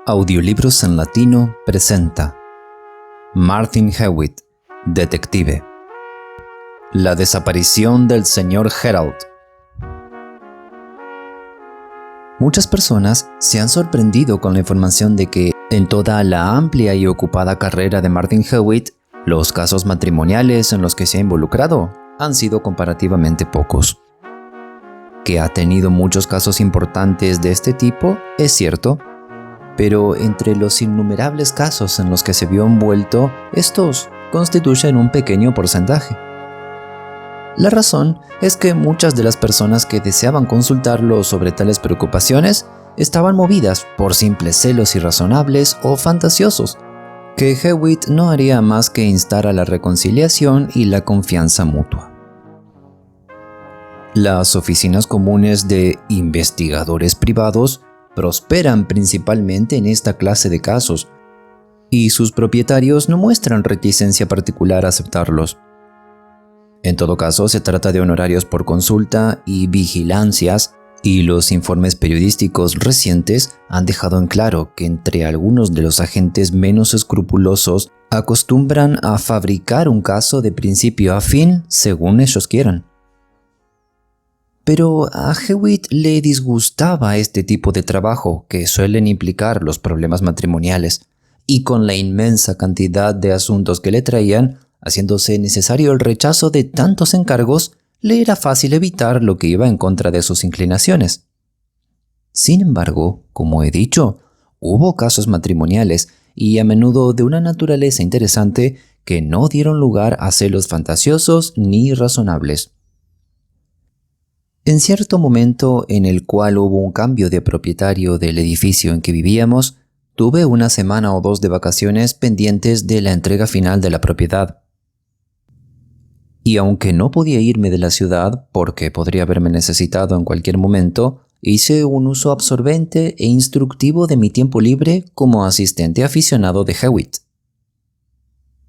Audiolibros en Latino presenta Martin Hewitt, detective. La desaparición del Sr. Geralt. Muchas personas se han sorprendido con la información de que, en toda la amplia y ocupada carrera de Martin Hewitt, los casos matrimoniales en los que se ha involucrado han sido comparativamente pocos. Que ha tenido muchos casos importantes de este tipo, es cierto, pero entre los innumerables casos en los que se vio envuelto, estos constituyen un pequeño porcentaje. La razón es que muchas de las personas que deseaban consultarlo sobre tales preocupaciones estaban movidas por simples celos irrazonables o fantasiosos, que Hewitt no haría más que instar a la reconciliación y la confianza mutua. Las oficinas comunes de investigadores privados prosperan principalmente en esta clase de casos, y sus propietarios no muestran reticencia particular a aceptarlos. En todo caso, se trata de honorarios por consulta y vigilancias, y los informes periodísticos recientes han dejado en claro que entre algunos de los agentes menos escrupulosos acostumbran a fabricar un caso de principio a fin según ellos quieran. Pero a Hewitt le disgustaba este tipo de trabajo que suelen implicar los problemas matrimoniales, y con la inmensa cantidad de asuntos que le traían, haciéndose necesario el rechazo de tantos encargos, le era fácil evitar lo que iba en contra de sus inclinaciones. Sin embargo, como he dicho, hubo casos matrimoniales, y a menudo de una naturaleza interesante, que no dieron lugar a celos fantasiosos ni irrazonables. En cierto momento en el cual hubo un cambio de propietario del edificio en que vivíamos, tuve una semana o dos de vacaciones pendientes de la entrega final de la propiedad. Y aunque no podía irme de la ciudad porque podría haberme necesitado en cualquier momento, hice un uso absorbente e instructivo de mi tiempo libre como asistente aficionado de Hewitt.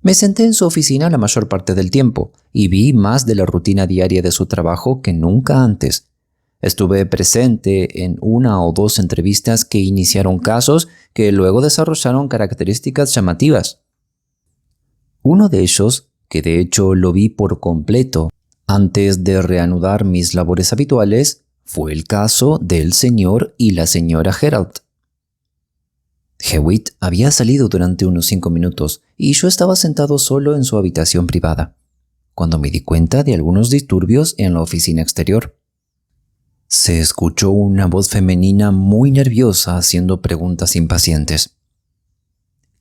Me senté en su oficina la mayor parte del tiempo y vi más de la rutina diaria de su trabajo que nunca antes. Estuve presente en una o dos entrevistas que iniciaron casos que luego desarrollaron características llamativas. Uno de ellos, que de hecho lo vi por completo antes de reanudar mis labores habituales, fue el caso del señor y la señora Geralt. Hewitt había salido durante unos 5 minutos y yo estaba sentado solo en su habitación privada, cuando me di cuenta de algunos disturbios en la oficina exterior. Se escuchó una voz femenina muy nerviosa haciendo preguntas impacientes.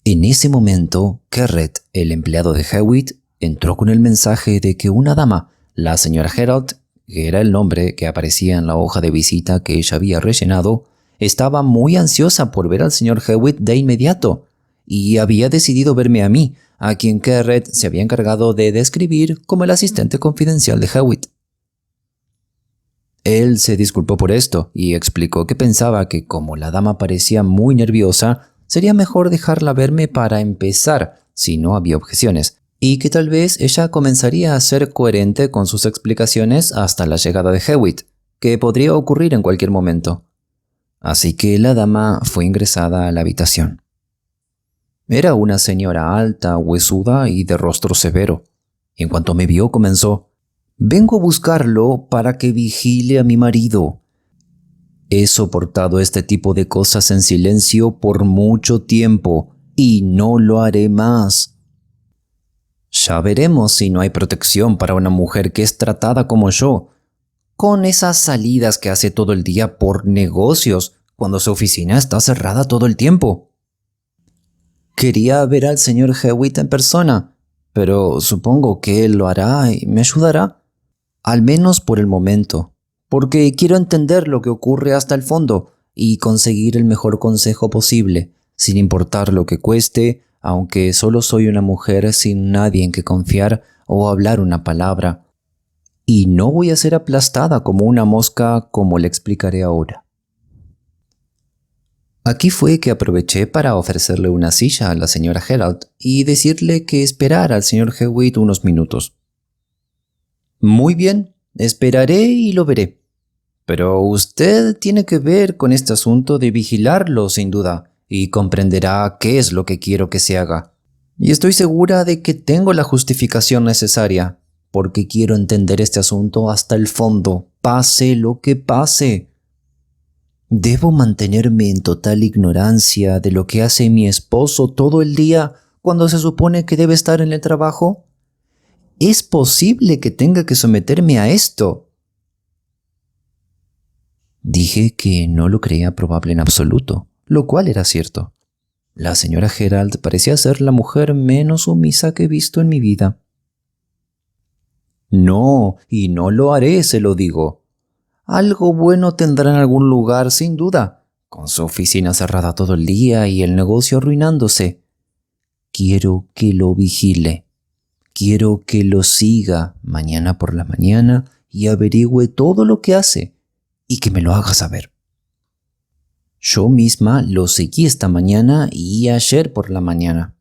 En ese momento, Kerret, el empleado de Hewitt, entró con el mensaje de que una dama, la señora Geralt, que era el nombre que aparecía en la hoja de visita que ella había rellenado, estaba muy ansiosa por ver al señor Hewitt de inmediato, y había decidido verme a mí, a quien Kerret se había encargado de describir como el asistente confidencial de Hewitt. Él se disculpó por esto y explicó que pensaba que como la dama parecía muy nerviosa, sería mejor dejarla verme para empezar, si no había objeciones, y que tal vez ella comenzaría a ser coherente con sus explicaciones hasta la llegada de Hewitt, que podría ocurrir en cualquier momento. Así que la dama fue ingresada a la habitación. Era una señora alta, huesuda y de rostro severo. En cuanto me vio, comenzó: «Vengo a buscarlo para que vigile a mi marido. He soportado este tipo de cosas en silencio por mucho tiempo y no lo haré más. Ya veremos si no hay protección para una mujer que es tratada como yo, con esas salidas que hace todo el día por negocios, cuando su oficina está cerrada todo el tiempo. Quería ver al señor Hewitt en persona, pero supongo que él lo hará y me ayudará, al menos por el momento, porque quiero entender lo que ocurre hasta el fondo y conseguir el mejor consejo posible, sin importar lo que cueste, aunque solo soy una mujer sin nadie en que confiar o hablar una palabra. Y no voy a ser aplastada como una mosca, como le explicaré ahora». Aquí fue que aproveché para ofrecerle una silla a la señora Geralt y decirle que esperara al señor Hewitt unos minutos. «Muy bien, esperaré y lo veré. Pero usted tiene que ver con este asunto de vigilarlo, sin duda, y comprenderá qué es lo que quiero que se haga. Y estoy segura de que tengo la justificación necesaria, porque quiero entender este asunto hasta el fondo, pase lo que pase. ¿Debo mantenerme en total ignorancia de lo que hace mi esposo todo el día cuando se supone que debe estar en el trabajo? ¿Es posible que tenga que someterme a esto? Dije que no lo creía probable en absoluto, lo cual era cierto. La señora Gerald parecía ser la mujer menos sumisa que he visto en mi vida. No, y no lo haré, se lo digo. Algo bueno tendrá en algún lugar, sin duda, con su oficina cerrada todo el día y el negocio arruinándose. Quiero que lo vigile. Quiero que lo siga mañana por la mañana y averigüe todo lo que hace y que me lo haga saber. Yo misma lo seguí esta mañana y ayer por la mañana,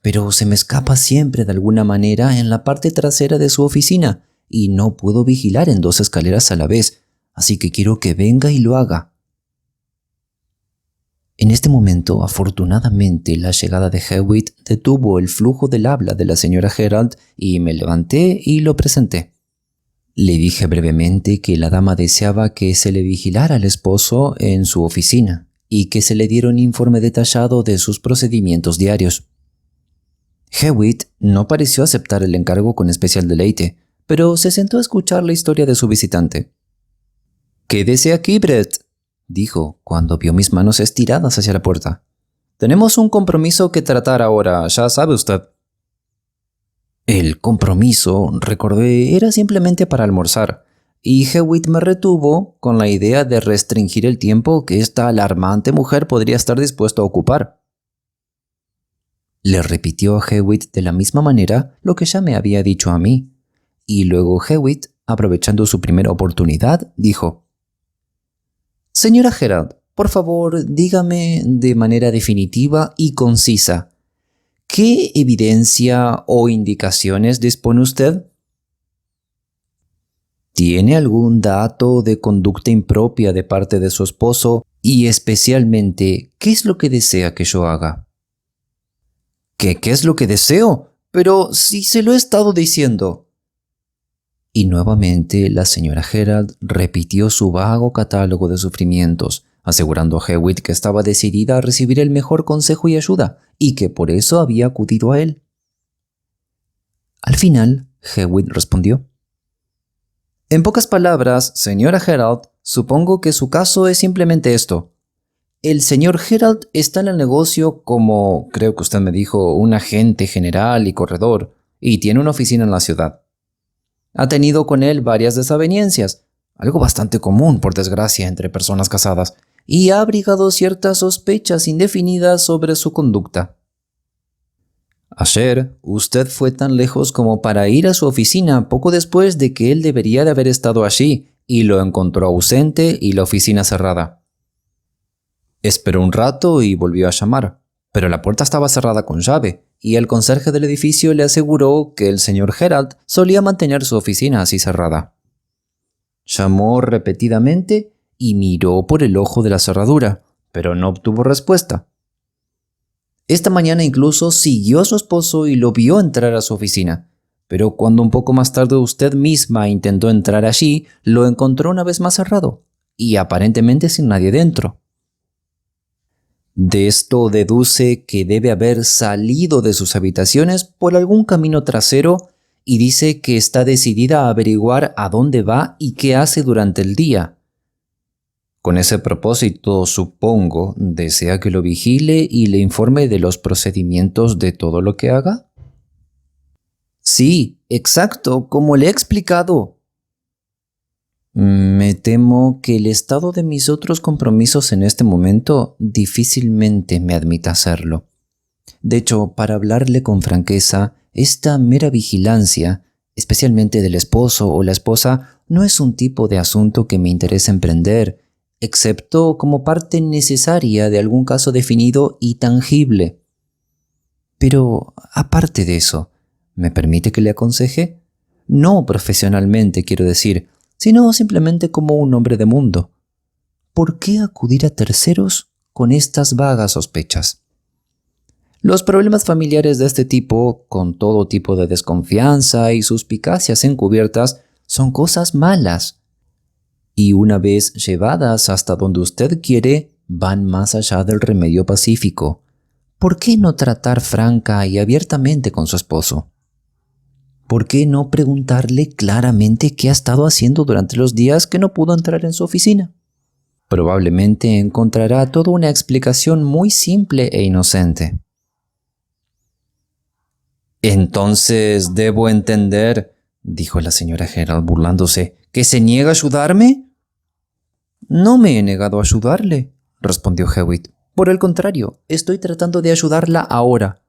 pero se me escapa siempre de alguna manera en la parte trasera de su oficina y no puedo vigilar en 2 escaleras a la vez, así que quiero que venga y lo haga. En este momento, afortunadamente, la llegada de Hewitt detuvo el flujo del habla de la señora Gerald y me levanté y lo presenté. Le dije brevemente que la dama deseaba que se le vigilara al esposo en su oficina y que se le diera un informe detallado de sus procedimientos diarios. Hewitt no pareció aceptar el encargo con especial deleite, pero se sentó a escuchar la historia de su visitante. «Quédese aquí, Brett», dijo cuando vio mis manos estiradas hacia la puerta. «Tenemos un compromiso que tratar ahora, ya sabe usted». El compromiso, recordé, era simplemente para almorzar, y Hewitt me retuvo con la idea de restringir el tiempo que esta alarmante mujer podría estar dispuesta a ocupar. Le repitió a Hewitt de la misma manera lo que ya me había dicho a mí, y luego Hewitt, aprovechando su primera oportunidad, dijo: «Señora Gerald, por favor, dígame de manera definitiva y concisa, ¿qué evidencia o indicaciones dispone usted? ¿Tiene algún dato de conducta impropia de parte de su esposo y especialmente qué es lo que desea que yo haga?» ¿Qué es lo que deseo? Pero si se lo he estado diciendo. Y nuevamente la señora Gerald repitió su vago catálogo de sufrimientos, asegurando a Hewitt que estaba decidida a recibir el mejor consejo y ayuda, y que por eso había acudido a él. Al final, Hewitt respondió: «En pocas palabras, señora Gerald, supongo que su caso es simplemente esto. El señor Gerald está en el negocio como, creo que usted me dijo, un agente general y corredor, y tiene una oficina en la ciudad. Ha tenido con él varias desavenencias, algo bastante común, por desgracia, entre personas casadas, y ha abrigado ciertas sospechas indefinidas sobre su conducta. Ayer, usted fue tan lejos como para ir a su oficina poco después de que él debería de haber estado allí, y lo encontró ausente y la oficina cerrada. Esperó un rato y volvió a llamar, pero la puerta estaba cerrada con llave, y el conserje del edificio le aseguró que el señor Gerald solía mantener su oficina así cerrada. Llamó repetidamente y miró por el ojo de la cerradura, pero no obtuvo respuesta. Esta mañana incluso siguió a su esposo y lo vio entrar a su oficina, pero cuando un poco más tarde usted misma intentó entrar allí, lo encontró una vez más cerrado, y aparentemente sin nadie dentro. De esto deduce que debe haber salido de sus habitaciones por algún camino trasero y dice que está decidida a averiguar a dónde va y qué hace durante el día. Con ese propósito, supongo, desea que lo vigile y le informe de los procedimientos de todo lo que haga. Sí, exacto, como le he explicado. Me temo que el estado de mis otros compromisos en este momento difícilmente me admita hacerlo. De hecho, para hablarle con franqueza, esta mera vigilancia, especialmente del esposo o la esposa, no es un tipo de asunto que me interesa emprender, excepto como parte necesaria de algún caso definido y tangible. Pero, aparte de eso, ¿me permite que le aconseje? No profesionalmente, quiero decir, sino simplemente como un hombre de mundo. ¿Por qué acudir a terceros con estas vagas sospechas. Los problemas familiares de este tipo, con todo tipo de desconfianza y suspicacias encubiertas, son cosas malas. Y una vez llevadas hasta donde usted quiere, van más allá del remedio pacífico. ¿Por qué no tratar franca y abiertamente con su esposo? ¿Por qué no preguntarle claramente qué ha estado haciendo durante los días que no pudo entrar en su oficina? Probablemente encontrará toda una explicación muy simple e inocente. «Entonces debo entender», dijo la señora Gerald burlándose, «¿que se niega a ayudarme?» «No me he negado a ayudarle», respondió Hewitt. «Por el contrario, estoy tratando de ayudarla ahora».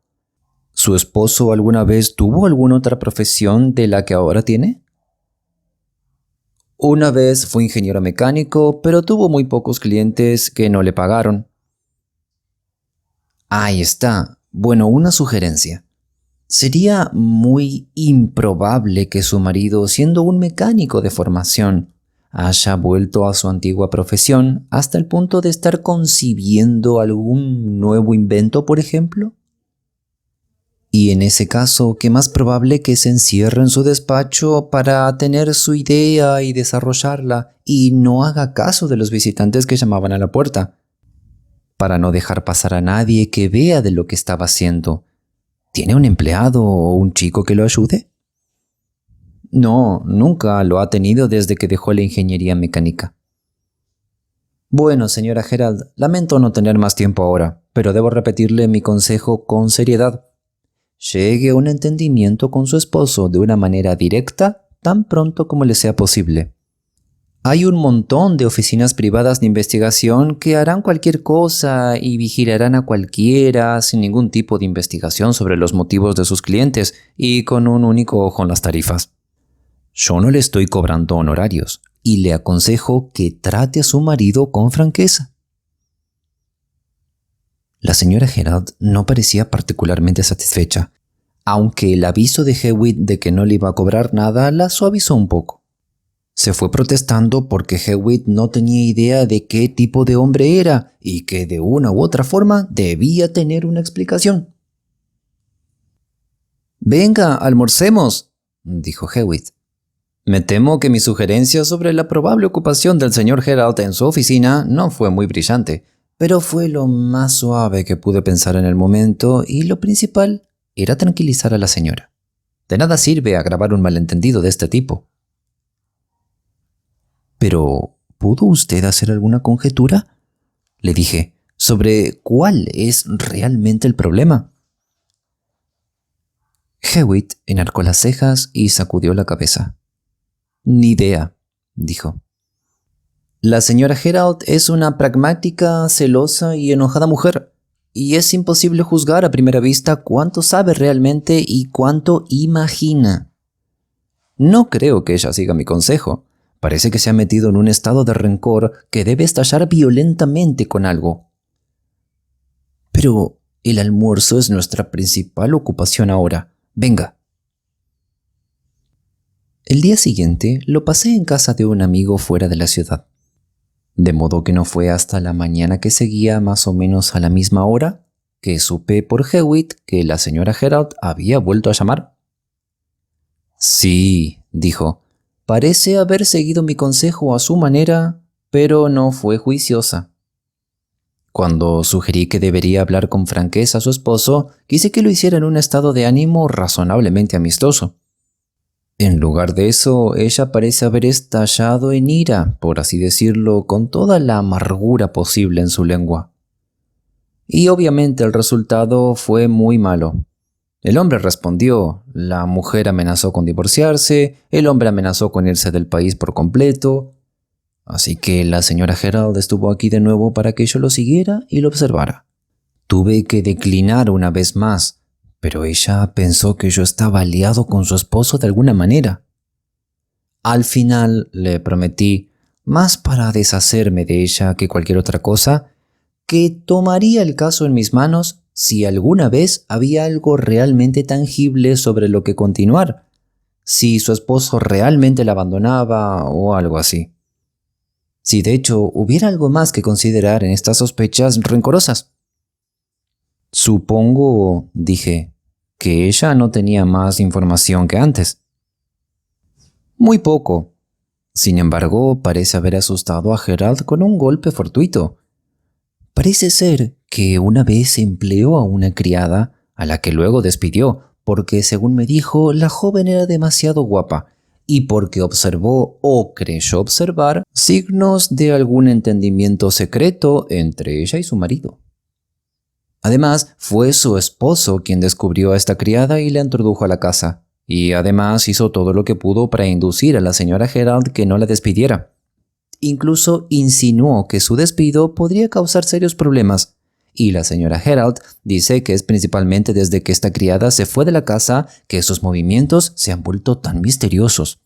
¿Su esposo alguna vez tuvo alguna otra profesión de la que ahora tiene? Una vez fue ingeniero mecánico, pero tuvo muy pocos clientes que no le pagaron. Ahí está. Bueno, una sugerencia. Sería muy improbable que su marido, siendo un mecánico de formación, haya vuelto a su antigua profesión hasta el punto de estar concibiendo algún nuevo invento, por ejemplo. Y en ese caso, ¿qué más probable que se encierre en su despacho para tener su idea y desarrollarla y no haga caso de los visitantes que llamaban a la puerta? Para no dejar pasar a nadie que vea de lo que estaba haciendo. ¿Tiene un empleado o un chico que lo ayude? No, nunca lo ha tenido desde que dejó la ingeniería mecánica. Bueno, señora Gerald, lamento no tener más tiempo ahora, pero debo repetirle mi consejo con seriedad. Llegue a un entendimiento con su esposo de una manera directa tan pronto como le sea posible. Hay un montón de oficinas privadas de investigación que harán cualquier cosa y vigilarán a cualquiera sin ningún tipo de investigación sobre los motivos de sus clientes y con un único ojo en las tarifas. Yo no le estoy cobrando honorarios y le aconsejo que trate a su marido con franqueza. La señora Gerald no parecía particularmente satisfecha, aunque el aviso de Hewitt de que no le iba a cobrar nada la suavizó un poco. Se fue protestando porque Hewitt no tenía idea de qué tipo de hombre era y que de una u otra forma debía tener una explicación. «Venga, almorcemos», dijo Hewitt. «Me temo que mi sugerencia sobre la probable ocupación del señor Gerald en su oficina no fue muy brillante, pero fue lo más suave que pude pensar en el momento y lo principal era tranquilizar a la señora. De nada sirve agravar un malentendido de este tipo». «¿Pero pudo usted hacer alguna conjetura?», le dije, «sobre cuál es realmente el problema». Hewitt enarcó las cejas y sacudió la cabeza. «Ni idea», dijo. «La señora Gerald es una pragmática, celosa y enojada mujer, y es imposible juzgar a primera vista cuánto sabe realmente y cuánto imagina. No creo que ella siga mi consejo. Parece que se ha metido en un estado de rencor que debe estallar violentamente con algo». «Pero el almuerzo es nuestra principal ocupación ahora. Venga». El día siguiente lo pasé en casa de un amigo fuera de la ciudad, de modo que no fue hasta la mañana que seguía más o menos a la misma hora que supe por Hewitt que la señora Gerald había vuelto a llamar. «Sí», dijo, «parece haber seguido mi consejo a su manera, pero no fue juiciosa. Cuando sugerí que debería hablar con franqueza a su esposo, quise que lo hiciera en un estado de ánimo razonablemente amistoso. En lugar de eso, ella parece haber estallado en ira, por así decirlo, con toda la amargura posible en su lengua. Y obviamente el resultado fue muy malo. El hombre respondió, la mujer amenazó con divorciarse, el hombre amenazó con irse del país por completo. Así que la señora Gerald estuvo aquí de nuevo para que yo lo siguiera y lo observara. Tuve que declinar una vez más, pero ella pensó que yo estaba aliado con su esposo de alguna manera. Al final le prometí, más para deshacerme de ella que cualquier otra cosa, que tomaría el caso en mis manos si alguna vez había algo realmente tangible sobre lo que continuar, si su esposo realmente la abandonaba o algo así. Si de hecho hubiera algo más que considerar en estas sospechas rencorosas. Supongo, dije, que ella no tenía más información que antes. Muy poco. Sin embargo, parece haber asustado a Gerald con un golpe fortuito. Parece ser que una vez empleó a una criada, a la que luego despidió, porque, según me dijo, la joven era demasiado guapa, y porque observó o creyó observar signos de algún entendimiento secreto entre ella y su marido. Además, fue su esposo quien descubrió a esta criada y la introdujo a la casa, y además hizo todo lo que pudo para inducir a la señora Gerald que no la despidiera. Incluso insinuó que su despido podría causar serios problemas, y la señora Gerald dice que es principalmente desde que esta criada se fue de la casa que sus movimientos se han vuelto tan misteriosos.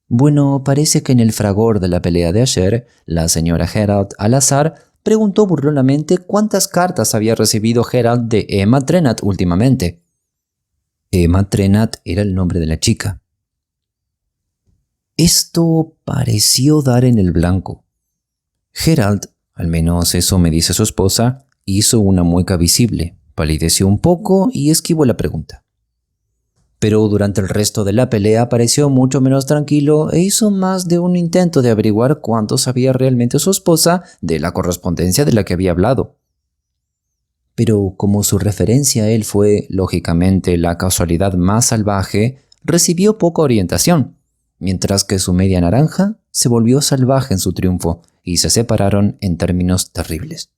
Bueno, parece que en el fragor de la pelea de ayer, la señora Gerald, al azar, preguntó burlonamente cuántas cartas había recibido Gerald de Emma Trenat últimamente. Emma Trenat era el nombre de la chica. Esto pareció dar en el blanco. Gerald, al menos eso me dice su esposa, hizo una mueca visible, palideció un poco y esquivó la pregunta. Pero durante el resto de la pelea pareció mucho menos tranquilo e hizo más de un intento de averiguar cuánto sabía realmente su esposa de la correspondencia de la que había hablado. Pero como su referencia a él fue, lógicamente, la casualidad más salvaje, recibió poca orientación, mientras que su media naranja se volvió salvaje en su triunfo y se separaron en términos terribles.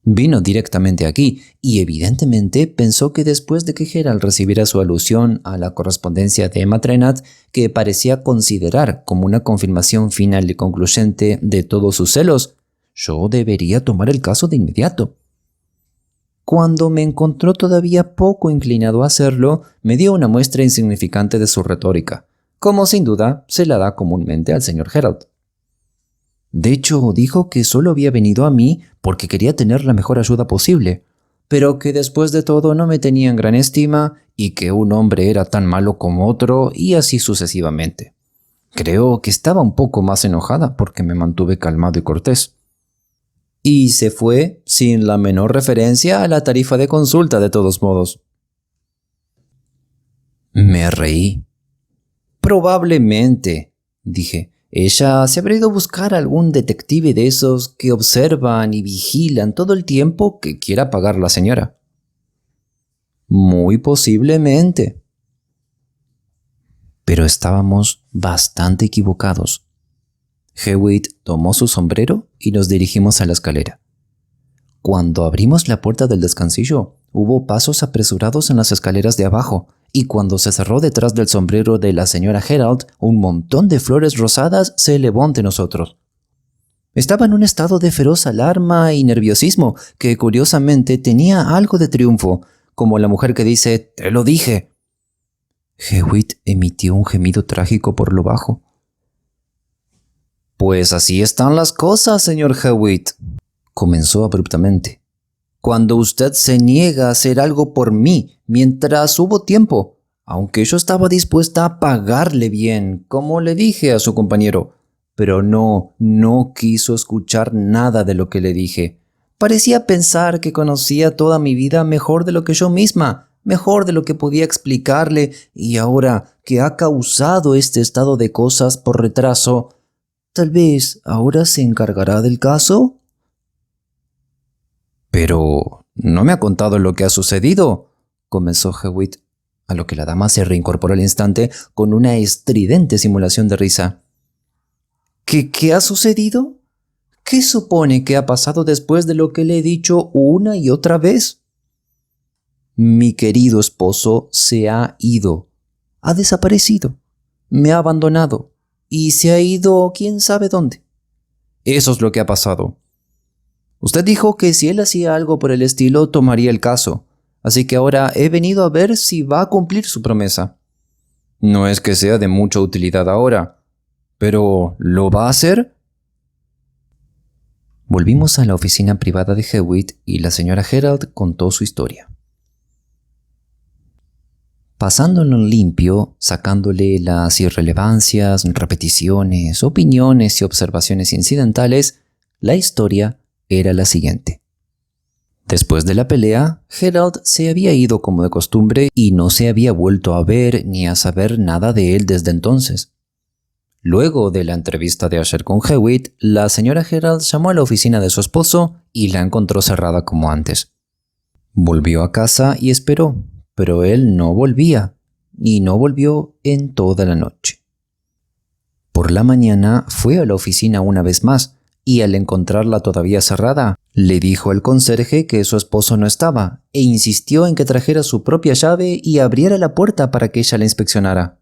Vino directamente aquí y evidentemente pensó que después de que Gerald recibiera su alusión a la correspondencia de Emma Trenat, que parecía considerar como una confirmación final y concluyente de todos sus celos, yo debería tomar el caso de inmediato. Cuando me encontró todavía poco inclinado a hacerlo, me dio una muestra insignificante de su retórica, como sin duda se la da comúnmente al señor Gerald. De hecho, dijo que solo había venido a mí porque quería tener la mejor ayuda posible, pero que después de todo no me tenía en gran estima y que un hombre era tan malo como otro y así sucesivamente. Creo que estaba un poco más enojada porque me mantuve calmado y cortés. Y se fue sin la menor referencia a la tarifa de consulta de todos modos. Me reí. Probablemente, dije. Ella se habrá ido a buscar a algún detective de esos que observan y vigilan todo el tiempo que quiera pagar la señora. Muy posiblemente. Pero estábamos bastante equivocados. Hewitt tomó su sombrero y nos dirigimos a la escalera. Cuando abrimos la puerta del descansillo, hubo pasos apresurados en las escaleras de abajo, y cuando se cerró detrás del sombrero de la señora Gerald, un montón de flores rosadas se elevó ante nosotros. Estaba en un estado de feroz alarma y nerviosismo que curiosamente tenía algo de triunfo, como la mujer que dice «¡Te lo dije!». Hewitt emitió un gemido trágico por lo bajo. «Pues así están las cosas, señor Hewitt», comenzó abruptamente. «Cuando usted se niega a hacer algo por mí mientras hubo tiempo, aunque yo estaba dispuesta a pagarle bien, como le dije a su compañero, pero no quiso escuchar nada de lo que le dije. Parecía pensar que conocía toda mi vida mejor de lo que yo misma, mejor de lo que podía explicarle, y ahora que ha causado este estado de cosas por retraso, tal vez ahora se encargará del caso». «Pero no me ha contado lo que ha sucedido», comenzó Hewitt, a lo que la dama se reincorporó al instante con una estridente simulación de risa. ¿Qué ha sucedido? ¿Qué supone que ha pasado después de lo que le he dicho una y otra vez? Mi querido esposo se ha ido, ha desaparecido, me ha abandonado y se ha ido quién sabe dónde. Eso es lo que ha pasado. Usted dijo que si él hacía algo por el estilo, tomaría el caso, así que ahora he venido a ver si va a cumplir su promesa. No es que sea de mucha utilidad ahora, pero ¿lo va a hacer? Volvimos a la oficina privada de Hewitt y la señora Gerald contó su historia. Pasándolo en limpio, sacándole las irrelevancias, repeticiones, opiniones y observaciones incidentales, la historia era la siguiente. Después de la pelea, Gerald se había ido como de costumbre y no se había vuelto a ver ni a saber nada de él desde entonces. Luego de la entrevista de Asher con Hewitt, la señora Gerald llamó a la oficina de su esposo y la encontró cerrada como antes. Volvió a casa y esperó, pero él no volvía, y no volvió en toda la noche. Por la mañana fue a la oficina una vez más, y al encontrarla todavía cerrada, le dijo al conserje que su esposo no estaba, e insistió en que trajera su propia llave y abriera la puerta para que ella la inspeccionara.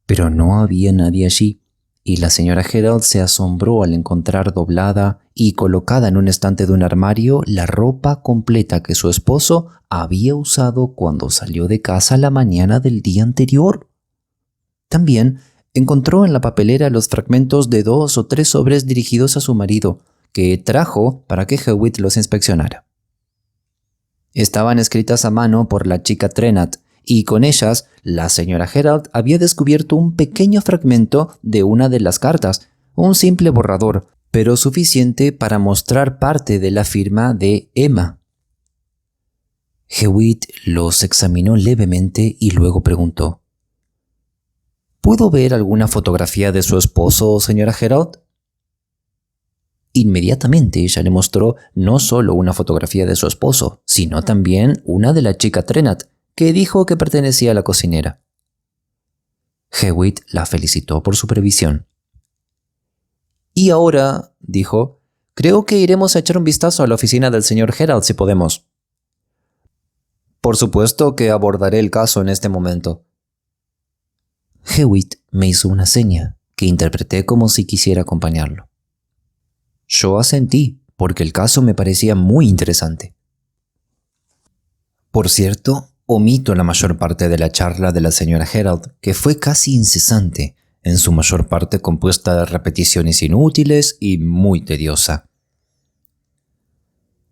Pero no había nadie allí, y la señora Gerald se asombró al encontrar doblada y colocada en un estante de un armario la ropa completa que su esposo había usado cuando salió de casa la mañana del día anterior. También encontró en la papelera los fragmentos de 2 o 3 sobres dirigidos a su marido, que trajo para que Hewitt los inspeccionara. Estaban escritas a mano por la chica Trenat, y con ellas la señora Gerald había descubierto un pequeño fragmento de una de las cartas, un simple borrador, pero suficiente para mostrar parte de la firma de Emma. Hewitt los examinó levemente y luego preguntó: ¿Puedo ver alguna fotografía de su esposo, señora Gerald? Inmediatamente ella le mostró no solo una fotografía de su esposo, sino también una de la chica Trenat, que dijo que pertenecía a la cocinera. Hewitt la felicitó por su previsión. Y ahora, dijo, creo que iremos a echar un vistazo a la oficina del señor Gerald si podemos. Por supuesto que abordaré el caso en este momento. Hewitt me hizo una seña que interpreté como si quisiera acompañarlo. Yo asentí, porque el caso me parecía muy interesante. Por cierto, omito la mayor parte de la charla de la señora Gerald, que fue casi incesante, en su mayor parte compuesta de repeticiones inútiles y muy tediosa.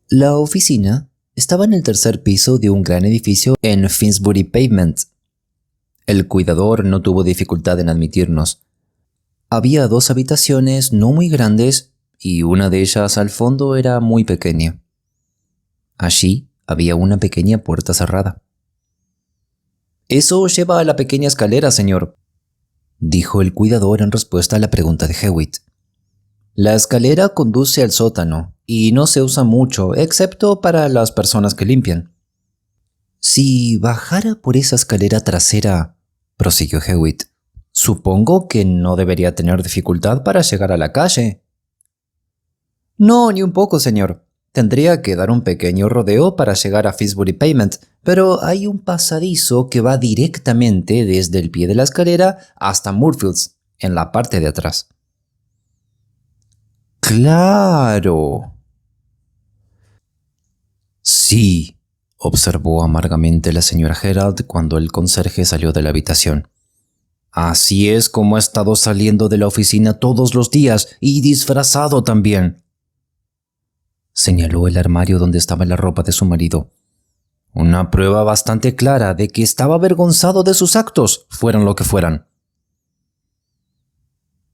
La oficina estaba en el tercer piso de un gran edificio en Finsbury Pavement. El cuidador no tuvo dificultad en admitirnos. Había 2 habitaciones no muy grandes y una de ellas al fondo era muy pequeña. Allí había una pequeña puerta cerrada. «Eso lleva a la pequeña escalera, señor», dijo el cuidador en respuesta a la pregunta de Hewitt. «La escalera conduce al sótano y no se usa mucho, excepto para las personas que limpian». «Si bajara por esa escalera trasera», prosiguió Hewitt, «supongo que no debería tener dificultad para llegar a la calle». «No, ni un poco, señor. Tendría que dar un pequeño rodeo para llegar a Finsbury Pavement, pero hay un pasadizo que va directamente desde el pie de la escalera hasta Moorfields, en la parte de atrás». «¡Claro!». «Sí», observó amargamente la señora Gerald cuando el conserje salió de la habitación. «Así es como ha estado saliendo de la oficina todos los días y disfrazado también». Señaló el armario donde estaba la ropa de su marido. «Una prueba bastante clara de que estaba avergonzado de sus actos, fueran lo que fueran».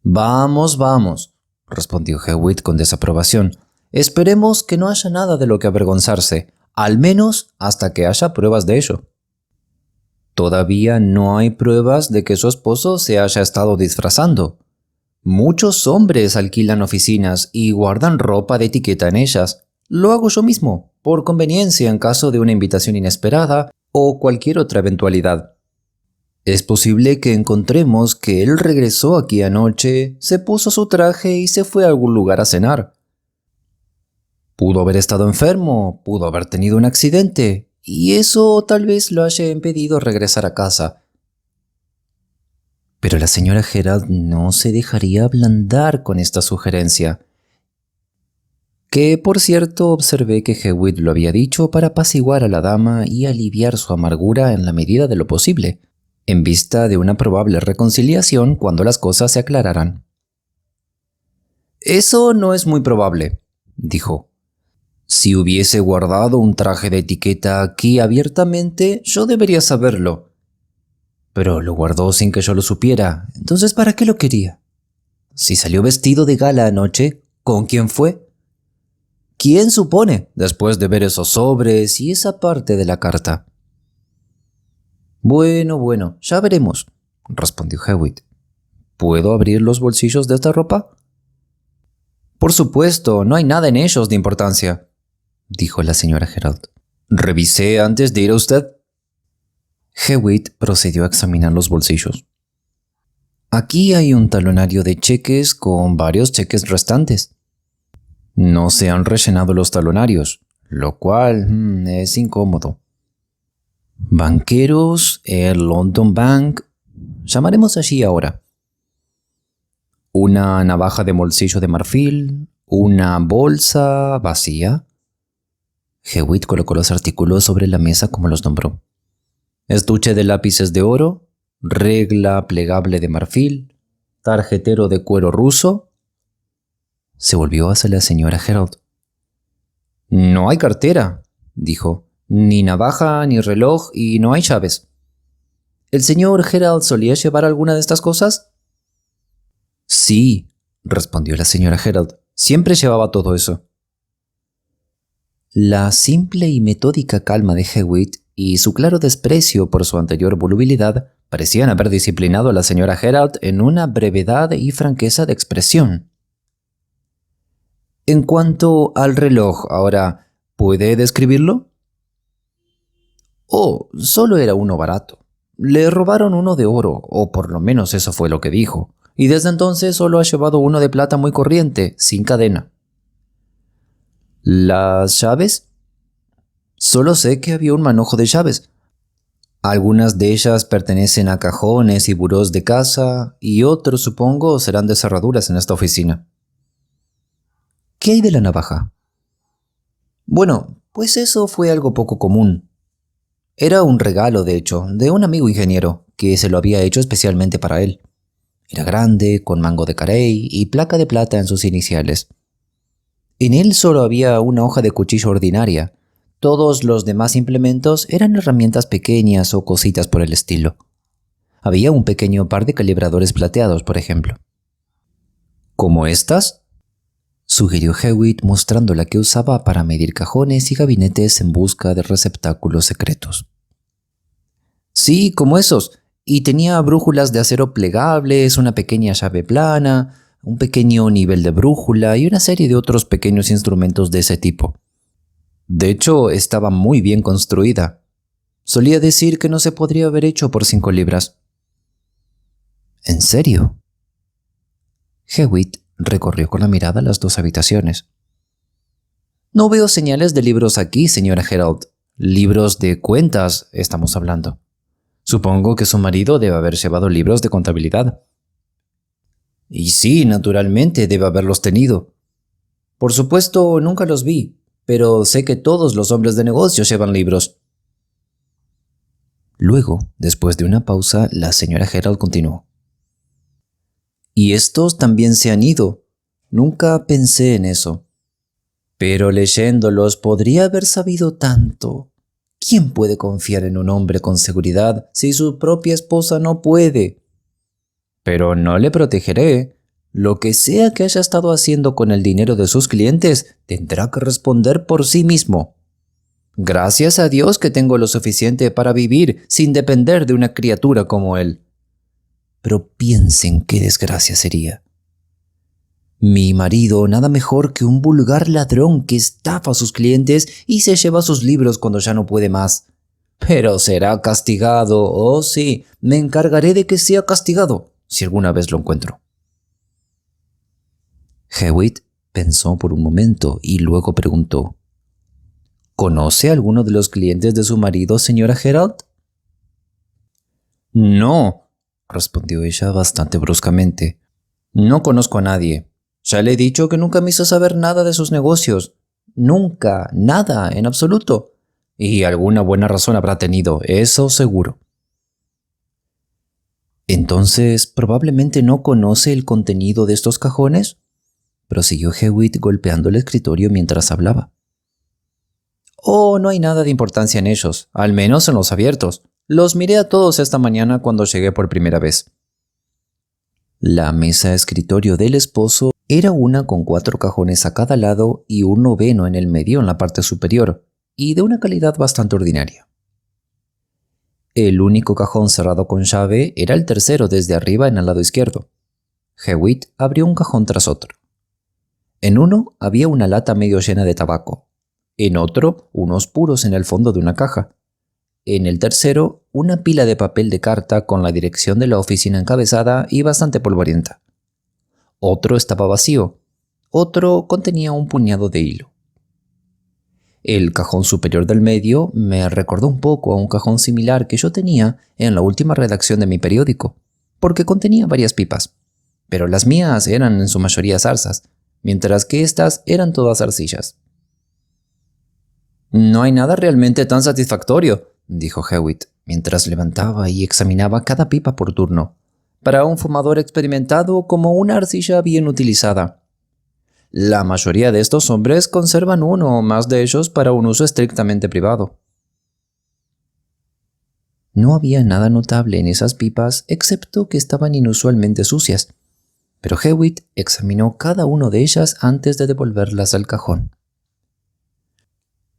«Vamos, vamos», respondió Hewitt con desaprobación. «Esperemos que no haya nada de lo que avergonzarse, al menos hasta que haya pruebas de ello». «Todavía no hay pruebas de que su esposo se haya estado disfrazando. Muchos hombres alquilan oficinas y guardan ropa de etiqueta en ellas. Lo hago yo mismo, por conveniencia en caso de una invitación inesperada o cualquier otra eventualidad. Es posible que encontremos que él regresó aquí anoche, se puso su traje y se fue a algún lugar a cenar. Pudo haber estado enfermo, pudo haber tenido un accidente, y eso tal vez lo haya impedido regresar a casa». Pero la señora Gerald no se dejaría ablandar con esta sugerencia, que por cierto observé que Hewitt lo había dicho para apaciguar a la dama y aliviar su amargura en la medida de lo posible, en vista de una probable reconciliación cuando las cosas se aclararan. «Eso no es muy probable», dijo. «Si hubiese guardado un traje de etiqueta aquí abiertamente, yo debería saberlo, Pero lo guardó sin que yo lo supiera. Entonces, ¿para qué lo quería? Si salió vestido de gala anoche, ¿con quién fue? ¿Quién supone, después de ver esos sobres y esa parte de la carta? Bueno, ya veremos, respondió Hewitt. ¿Puedo abrir los bolsillos de esta ropa? Por supuesto, no hay nada en ellos de importancia, dijo la señora Gerald. ¿Revisé antes de ir a usted? Hewitt procedió a examinar los bolsillos. Aquí hay un talonario de cheques con varios cheques restantes. No se han rellenado los talonarios, lo cual es incómodo. Banqueros, el London Bank, llamaremos allí ahora. Una navaja de bolsillo de marfil, una bolsa vacía. Hewitt colocó los artículos sobre la mesa como los nombró. Estuche de lápices de oro, regla plegable de marfil, tarjetero de cuero ruso. Se volvió hacia la señora Gerald. No hay cartera, dijo, ni navaja ni reloj y no hay llaves. ¿El señor Gerald solía llevar alguna de estas cosas? Sí, respondió la señora Gerald. Siempre llevaba todo eso. La simple y metódica calma de Hewitt y su claro desprecio por su anterior volubilidad parecían haber disciplinado a la señora Gerald en una brevedad y franqueza de expresión. En cuanto al reloj, ahora, ¿puede describirlo? Oh, solo era uno barato. Le robaron uno de oro, o por lo menos eso fue lo que dijo, y desde entonces solo ha llevado uno de plata muy corriente, sin cadena. ¿Las llaves? Solo sé que había un manojo de llaves. Algunas de ellas pertenecen a cajones y burós de casa, y otros, supongo, serán de cerraduras en esta oficina. ¿Qué hay de la navaja? Bueno, pues eso fue algo poco común. Era un regalo, de hecho, de un amigo ingeniero, que se lo había hecho especialmente para él. Era grande, con mango de carey y placa de plata en sus iniciales. En él solo había una hoja de cuchillo ordinaria. Todos los demás implementos eran herramientas pequeñas o cositas por el estilo. Había un pequeño par de calibradores plateados, por ejemplo. ¿Como estas?, sugirió Hewitt mostrando la que usaba para medir cajones y gabinetes en busca de receptáculos secretos. Sí, como esos. Y tenía brújulas de acero plegables, una pequeña llave plana, un pequeño nivel de brújula y una serie de otros pequeños instrumentos de ese tipo. De hecho, estaba muy bien construida. Solía decir que no se podría haber hecho por 5 libras. ¿En serio? Hewitt recorrió con la mirada las 2 habitaciones. No veo señales de libros aquí, señora Gerald. Libros de cuentas, estamos hablando. Supongo que su marido debe haber llevado libros de contabilidad. Y sí, naturalmente debe haberlos tenido. Por supuesto, nunca los vi, pero sé que todos los hombres de negocios llevan libros. Luego, después de una pausa, la señora Gerald continuó. Y estos también se han ido. Nunca pensé en eso. Pero leyéndolos podría haber sabido tanto. ¿Quién puede confiar en un hombre con seguridad si su propia esposa no puede? Pero no le protegeré. Lo que sea que haya estado haciendo con el dinero de sus clientes tendrá que responder por sí mismo. Gracias a Dios que tengo lo suficiente para vivir sin depender de una criatura como él. Pero piensen qué desgracia sería. Mi marido nada mejor que un vulgar ladrón que estafa a sus clientes y se lleva sus libros cuando ya no puede más. Pero será castigado, oh sí, me encargaré de que sea castigado, si alguna vez lo encuentro. Hewitt pensó por un momento y luego preguntó: ¿Conoce a alguno de los clientes de su marido, señora Gerald? No, respondió ella bastante bruscamente. No conozco a nadie. Ya le he dicho que nunca me hizo saber nada de sus negocios. Nunca, nada, en absoluto. Y alguna buena razón habrá tenido, eso seguro. Entonces, ¿probablemente no conoce el contenido de estos cajones?, prosiguió Hewitt golpeando el escritorio mientras hablaba. Oh, no hay nada de importancia en ellos, al menos en los abiertos. Los miré a todos esta mañana cuando llegué por primera vez. La mesa de escritorio del esposo era una con 4 cajones a cada lado y un noveno en el medio en la parte superior, y de una calidad bastante ordinaria. El único cajón cerrado con llave era el tercero desde arriba en el lado izquierdo. Hewitt abrió un cajón tras otro. En uno había una lata medio llena de tabaco, en otro unos puros en el fondo de una caja. En el tercero, una pila de papel de carta con la dirección de la oficina encabezada y bastante polvorienta. Otro estaba vacío. Otro contenía un puñado de hilo. El cajón superior del medio me recordó un poco a un cajón similar que yo tenía en la última redacción de mi periódico, porque contenía varias pipas. Pero las mías eran en su mayoría zarzas, mientras que estas eran todas arcillas. «No hay nada realmente tan satisfactorio», dijo Hewitt, mientras levantaba y examinaba cada pipa por turno, para un fumador experimentado como una arcilla bien utilizada. La mayoría de estos hombres conservan uno o más de ellos para un uso estrictamente privado. No había nada notable en esas pipas excepto que estaban inusualmente sucias, pero Hewitt examinó cada una de ellas antes de devolverlas al cajón.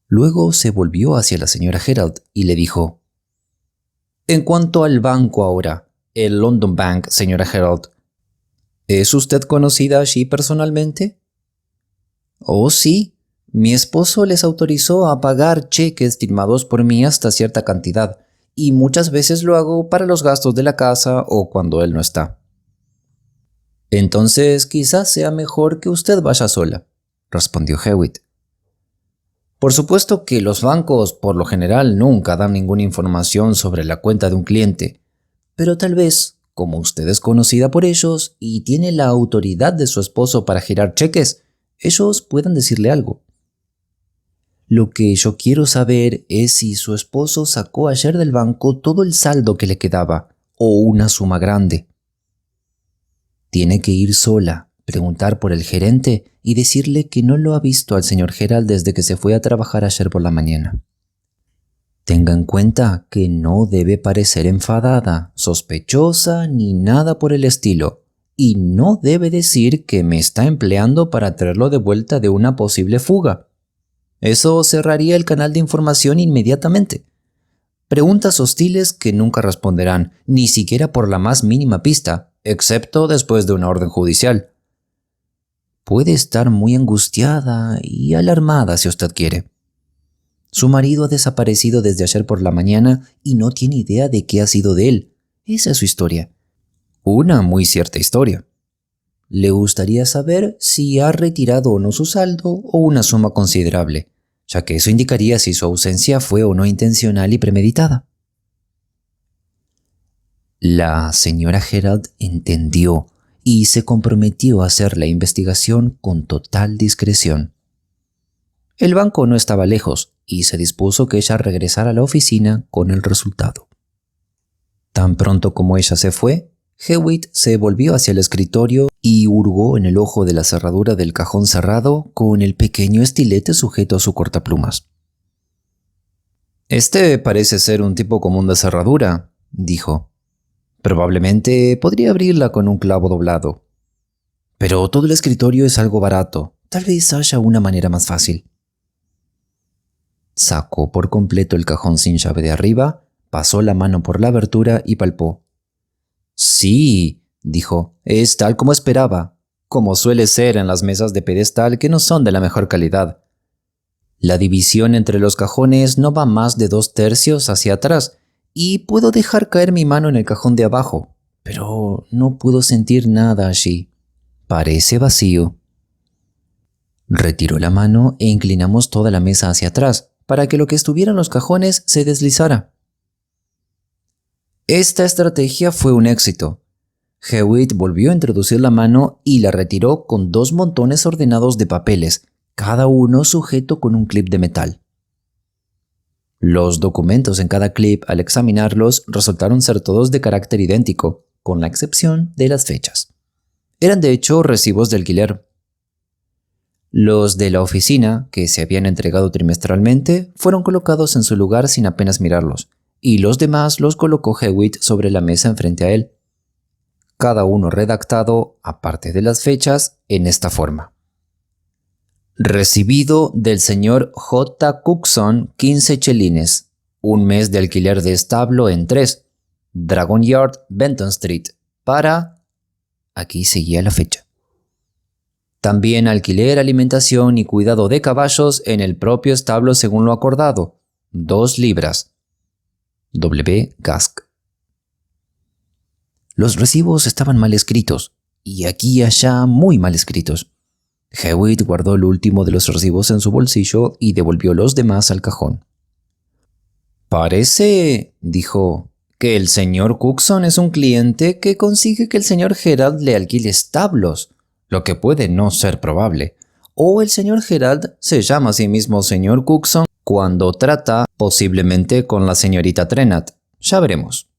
Luego se volvió hacia la señora Herald y le dijo: «En cuanto al banco ahora, el London Bank, señora Herald, ¿es usted conocida allí personalmente?» «Oh, sí. Mi esposo les autorizó a pagar cheques firmados por mí hasta cierta cantidad, y muchas veces lo hago para los gastos de la casa o cuando él no está». «Entonces quizás sea mejor que usted vaya sola», respondió Hewitt. «Por supuesto que los bancos por lo general nunca dan ninguna información sobre la cuenta de un cliente, pero tal vez, como usted es conocida por ellos y tiene la autoridad de su esposo para girar cheques, ellos puedan decirle algo. Lo que yo quiero saber es si su esposo sacó ayer del banco todo el saldo que le quedaba, o una suma grande. Tiene que ir sola, preguntar por el gerente y decirle que no lo ha visto al señor Herald desde que se fue a trabajar ayer por la mañana. Tenga en cuenta que no debe parecer enfadada, sospechosa ni nada por el estilo, y no debe decir que me está empleando para traerlo de vuelta de una posible fuga. Eso cerraría el canal de información inmediatamente. Preguntas hostiles que nunca responderán, ni siquiera por la más mínima pista, excepto después de una orden judicial. Puede estar muy angustiada y alarmada si usted quiere. Su marido ha desaparecido desde ayer por la mañana y no tiene idea de qué ha sido de él. Esa es su historia. Una muy cierta historia. Le gustaría saber si ha retirado o no su saldo o una suma considerable, ya que eso indicaría si su ausencia fue o no intencional y premeditada. La señora Herald entendió y se comprometió a hacer la investigación con total discreción. El banco no estaba lejos y se dispuso que ella regresara a la oficina con el resultado. Tan pronto como ella se fue, Hewitt se volvió hacia el escritorio y hurgó en el ojo de la cerradura del cajón cerrado con el pequeño estilete sujeto a su cortaplumas. «Este parece ser un tipo común de cerradura», dijo. «Probablemente podría abrirla con un clavo doblado. Pero todo el escritorio es algo barato. Tal vez haya una manera más fácil». Sacó por completo el cajón sin llave de arriba, pasó la mano por la abertura y palpó. «Sí», dijo, «es tal como esperaba, como suele ser en las mesas de pedestal que no son de la mejor calidad. La división entre los cajones no va más de 2/3 hacia atrás, y puedo dejar caer mi mano en el cajón de abajo, pero no puedo sentir nada allí. Parece vacío». Retiró la mano e inclinamos toda la mesa hacia atrás, para que lo que estuviera en los cajones se deslizara. Esta estrategia fue un éxito. Hewitt volvió a introducir la mano y la retiró con 2 montones ordenados de papeles, cada uno sujeto con un clip de metal. Los documentos en cada clip, al examinarlos, resultaron ser todos de carácter idéntico, con la excepción de las fechas. Eran de hecho recibos de alquiler. Los de la oficina, que se habían entregado trimestralmente, fueron colocados en su lugar sin apenas mirarlos, y los demás los colocó Hewitt sobre la mesa enfrente a él. Cada uno redactado, aparte de las fechas, en esta forma. Recibido del señor J. Cookson 15 chelines, un mes de alquiler de establo en 3, Dragon Yard, Benton Street, para... Aquí seguía la fecha. También alquiler, alimentación y cuidado de caballos en el propio establo según lo acordado, 2 libras. W. Gask. Los recibos estaban mal escritos, y aquí y allá muy mal escritos. Hewitt guardó el último de los recibos en su bolsillo y devolvió los demás al cajón. «Parece», dijo, «que el señor Cookson es un cliente que consigue que el señor Gerald le alquile establos, lo que puede no ser probable. O el señor Gerald se llama a sí mismo señor Cookson cuando trata posiblemente con la señorita Trenat. Ya veremos».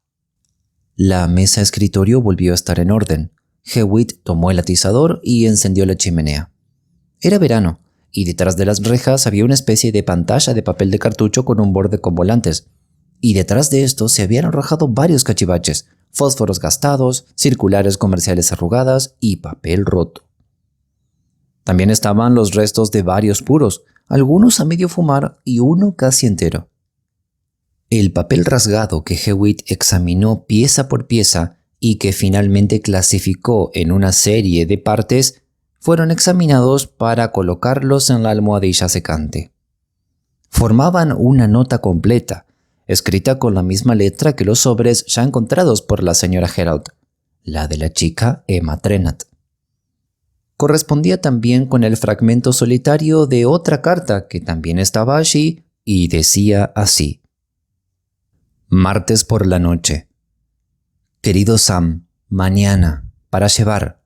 La mesa escritorio volvió a estar en orden. Hewitt tomó el atizador y encendió la chimenea. Era verano, y detrás de las rejas había una especie de pantalla de papel de cartucho con un borde con volantes. Y detrás de esto se habían arrojado varios cachivaches, fósforos gastados, circulares comerciales arrugadas y papel roto. También estaban los restos de varios puros, algunos a medio fumar y uno casi entero. El papel rasgado que Hewitt examinó pieza por pieza y que finalmente clasificó en una serie de partes fueron examinados para colocarlos en la almohadilla secante. Formaban una nota completa, escrita con la misma letra que los sobres ya encontrados por la señora Gerald, la de la chica Emma Trenat. Correspondía también con el fragmento solitario de otra carta que también estaba allí y decía así: «Martes por la noche. Querido Sam, mañana, para llevar.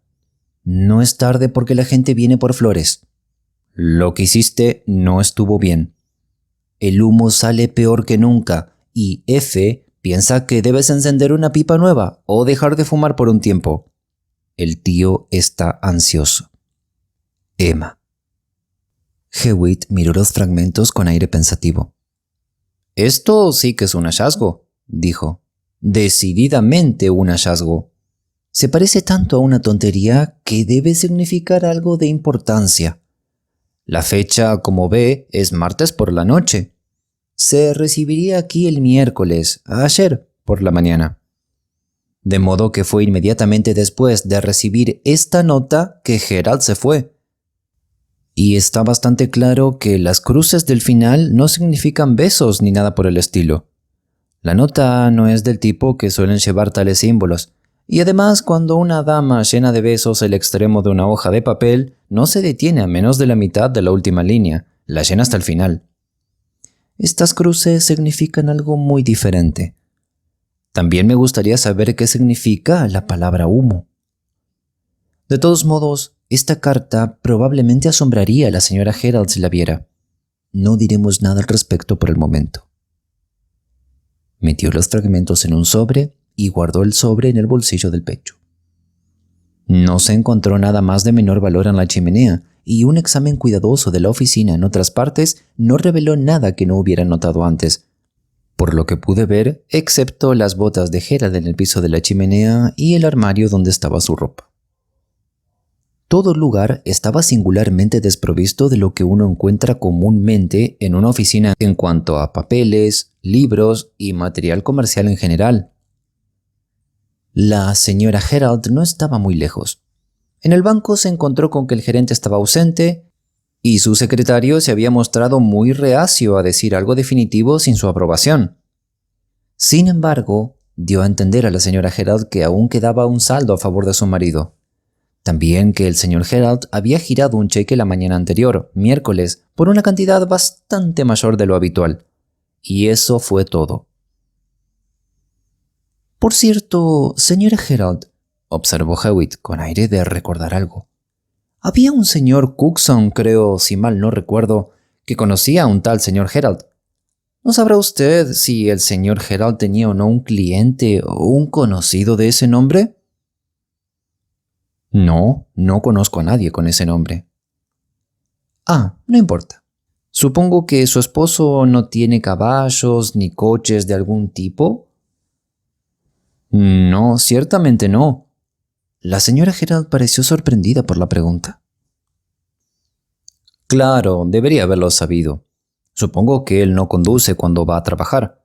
No es tarde porque la gente viene por flores. Lo que hiciste no estuvo bien. El humo sale peor que nunca y F piensa que debes encender una pipa nueva o dejar de fumar por un tiempo. El tío está ansioso. Emma». Hewitt miró los fragmentos con aire pensativo. «Esto sí que es un hallazgo», dijo. «Decididamente un hallazgo. Se parece tanto a una tontería que debe significar algo de importancia. La fecha, como ve, es martes por la noche. Se recibiría aquí el miércoles, ayer por la mañana. De modo que fue inmediatamente después de recibir esta nota que Gerald se fue. Y está bastante claro que las cruces del final no significan besos ni nada por el estilo. La nota no es del tipo que suelen llevar tales símbolos. Y además, cuando una dama llena de besos el extremo de una hoja de papel, no se detiene a menos de la mitad de la última línea, la llena hasta el final. Estas cruces significan algo muy diferente. También me gustaría saber qué significa la palabra humo. De todos modos, esta carta probablemente asombraría a la señora Gerald si la viera. No diremos nada al respecto por el momento. Metió los fragmentos en un sobre y guardó el sobre en el bolsillo del pecho. No se encontró nada más de menor valor en la chimenea, y un examen cuidadoso de la oficina en otras partes no reveló nada que no hubiera notado antes, por lo que pude ver, excepto las botas de Gerald en el piso de la chimenea y el armario donde estaba su ropa. Todo el lugar estaba singularmente desprovisto de lo que uno encuentra comúnmente en una oficina en cuanto a papeles, libros y material comercial en general. La señora Gerald no estaba muy lejos. En el banco se encontró con que el gerente estaba ausente y su secretario se había mostrado muy reacio a decir algo definitivo sin su aprobación. Sin embargo, dio a entender a la señora Gerald que aún quedaba un saldo a favor de su marido. También que el señor Gerald había girado un cheque la mañana anterior, miércoles, por una cantidad bastante mayor de lo habitual. Y eso fue todo. «Por cierto, señora Gerald», observó Hewitt con aire de recordar algo. «Había un señor Cookson, creo, si mal no recuerdo, que conocía a un tal señor Gerald. ¿No sabrá usted si el señor Gerald tenía o no un cliente o un conocido de ese nombre?» «No, no conozco a nadie con ese nombre». «Ah, no importa. Supongo que su esposo no tiene caballos ni coches de algún tipo. No, ciertamente no. La señora Gerald pareció sorprendida por la pregunta. Claro, debería haberlo sabido. Supongo que él no conduce cuando va a trabajar.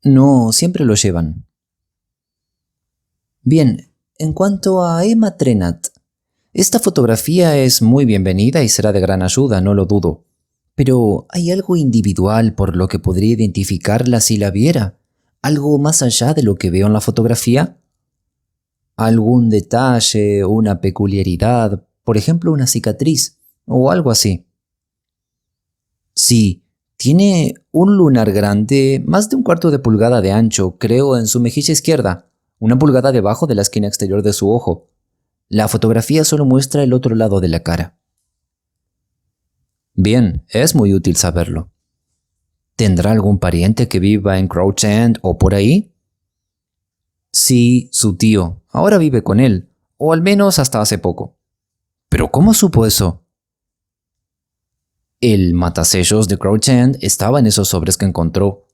No, siempre lo llevan. Bien, en cuanto a Emma Trenat, esta fotografía es muy bienvenida y será de gran ayuda, no lo dudo. Pero ¿hay algo individual por lo que podría identificarla si la viera? ¿Algo más allá de lo que veo en la fotografía? ¿Algún detalle, una peculiaridad, por ejemplo una cicatriz o algo así? Sí, tiene un lunar grande, más de 1/4 de pulgada de ancho, creo, en su mejilla izquierda, 1 pulgada debajo de la esquina exterior de su ojo. La fotografía solo muestra el otro lado de la cara. Bien, es muy útil saberlo. ¿Tendrá algún pariente que viva en Crouch End o por ahí? Sí, su tío. Ahora vive con él, o al menos hasta hace poco. ¿Pero cómo supo eso? El matasellos de Crouch End estaba en esos sobres que encontró.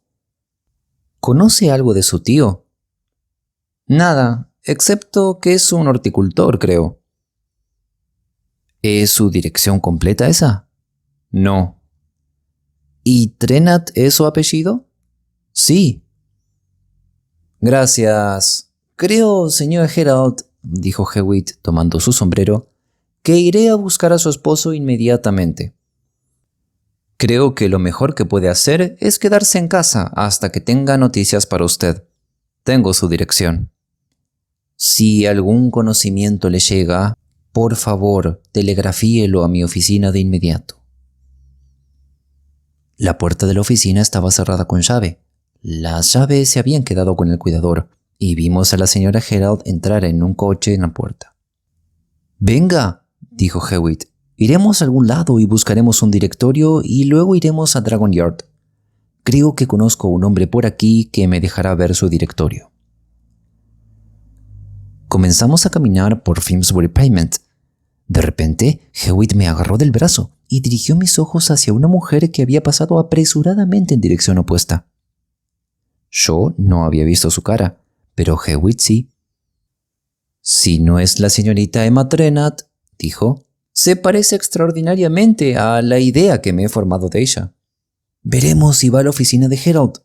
¿Conoce algo de su tío? Nada, excepto que es un horticultor, creo. ¿Es su dirección completa esa? No. ¿Y Trenat es su apellido? Sí. Gracias. Creo, señor Gerald, dijo Hewitt tomando su sombrero, que iré a buscar a su esposo inmediatamente. Creo que lo mejor que puede hacer es quedarse en casa hasta que tenga noticias para usted. Tengo su dirección. Si algún conocimiento le llega, por favor, telegrafíelo a mi oficina de inmediato. La puerta de la oficina estaba cerrada con llave. Las llaves se habían quedado con el cuidador, y vimos a la señora Gerald entrar en un coche en la puerta. «Venga», dijo Hewitt, «iremos a algún lado y buscaremos un directorio y luego iremos a Dragon Yard. Creo que conozco un hombre por aquí que me dejará ver su directorio». Comenzamos a caminar por Finsbury Pavement. De repente, Hewitt me agarró del brazo y dirigió mis ojos hacia una mujer que había pasado apresuradamente en dirección opuesta. Yo no había visto su cara, pero Hewitt sí. «Si no es la señorita Emma Trenat», dijo, «se parece extraordinariamente a la idea que me he formado de ella. Veremos si va a la oficina de Gerald».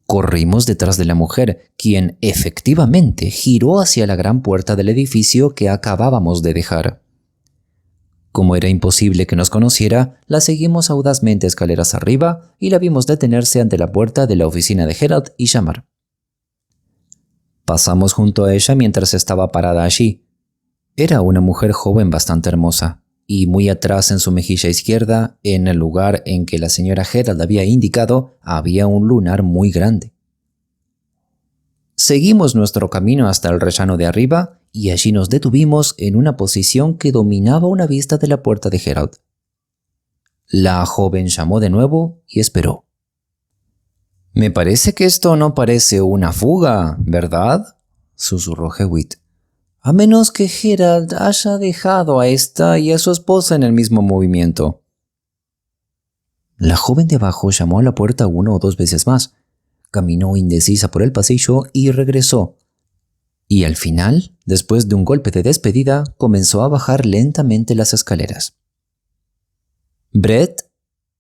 Corrimos detrás de la mujer, quien efectivamente giró hacia la gran puerta del edificio que acabábamos de dejar. Como era imposible que nos conociera, la seguimos audazmente escaleras arriba y la vimos detenerse ante la puerta de la oficina de Gerald y llamar. Pasamos junto a ella mientras estaba parada allí. Era una mujer joven bastante hermosa, y muy atrás en su mejilla izquierda, en el lugar en que la señora Gerald había indicado, había un lunar muy grande. Seguimos nuestro camino hasta el rellano de arriba y allí nos detuvimos en una posición que dominaba una vista de la puerta de Gerald. La joven llamó de nuevo y esperó. «Me parece que esto no parece una fuga, ¿verdad?», susurró Hewitt. «A menos que Gerald haya dejado a esta y a su esposa en el mismo movimiento». La joven de abajo llamó a la puerta 1 o 2 veces más, caminó indecisa por el pasillo y regresó. Y al final, después de un golpe de despedida, comenzó a bajar lentamente las escaleras. «Brett»,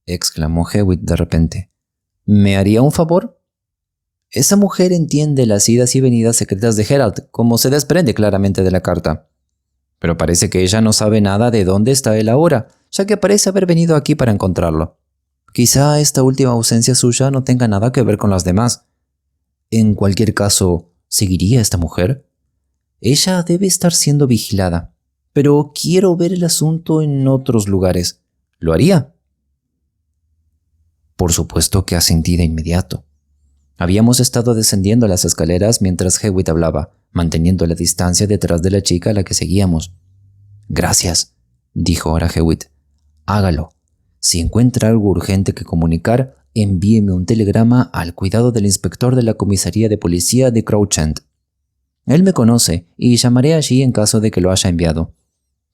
exclamó Hewitt de repente, «¿me haría un favor? Esa mujer entiende las idas y venidas secretas de Gerald, como se desprende claramente de la carta. Pero parece que ella no sabe nada de dónde está él ahora, ya que parece haber venido aquí para encontrarlo. Quizá esta última ausencia suya no tenga nada que ver con las demás. En cualquier caso, ¿seguiría esta mujer? Ella debe estar siendo vigilada, pero quiero ver el asunto en otros lugares. ¿Lo haría?». Por supuesto que asentí de inmediato. Habíamos estado descendiendo las escaleras mientras Hewitt hablaba, manteniendo la distancia detrás de la chica a la que seguíamos. «Gracias», dijo ahora Hewitt. «Hágalo. Si encuentra algo urgente que comunicar, envíeme un telegrama al cuidado del inspector de la comisaría de policía de Crouch End. Él me conoce y llamaré allí en caso de que lo haya enviado.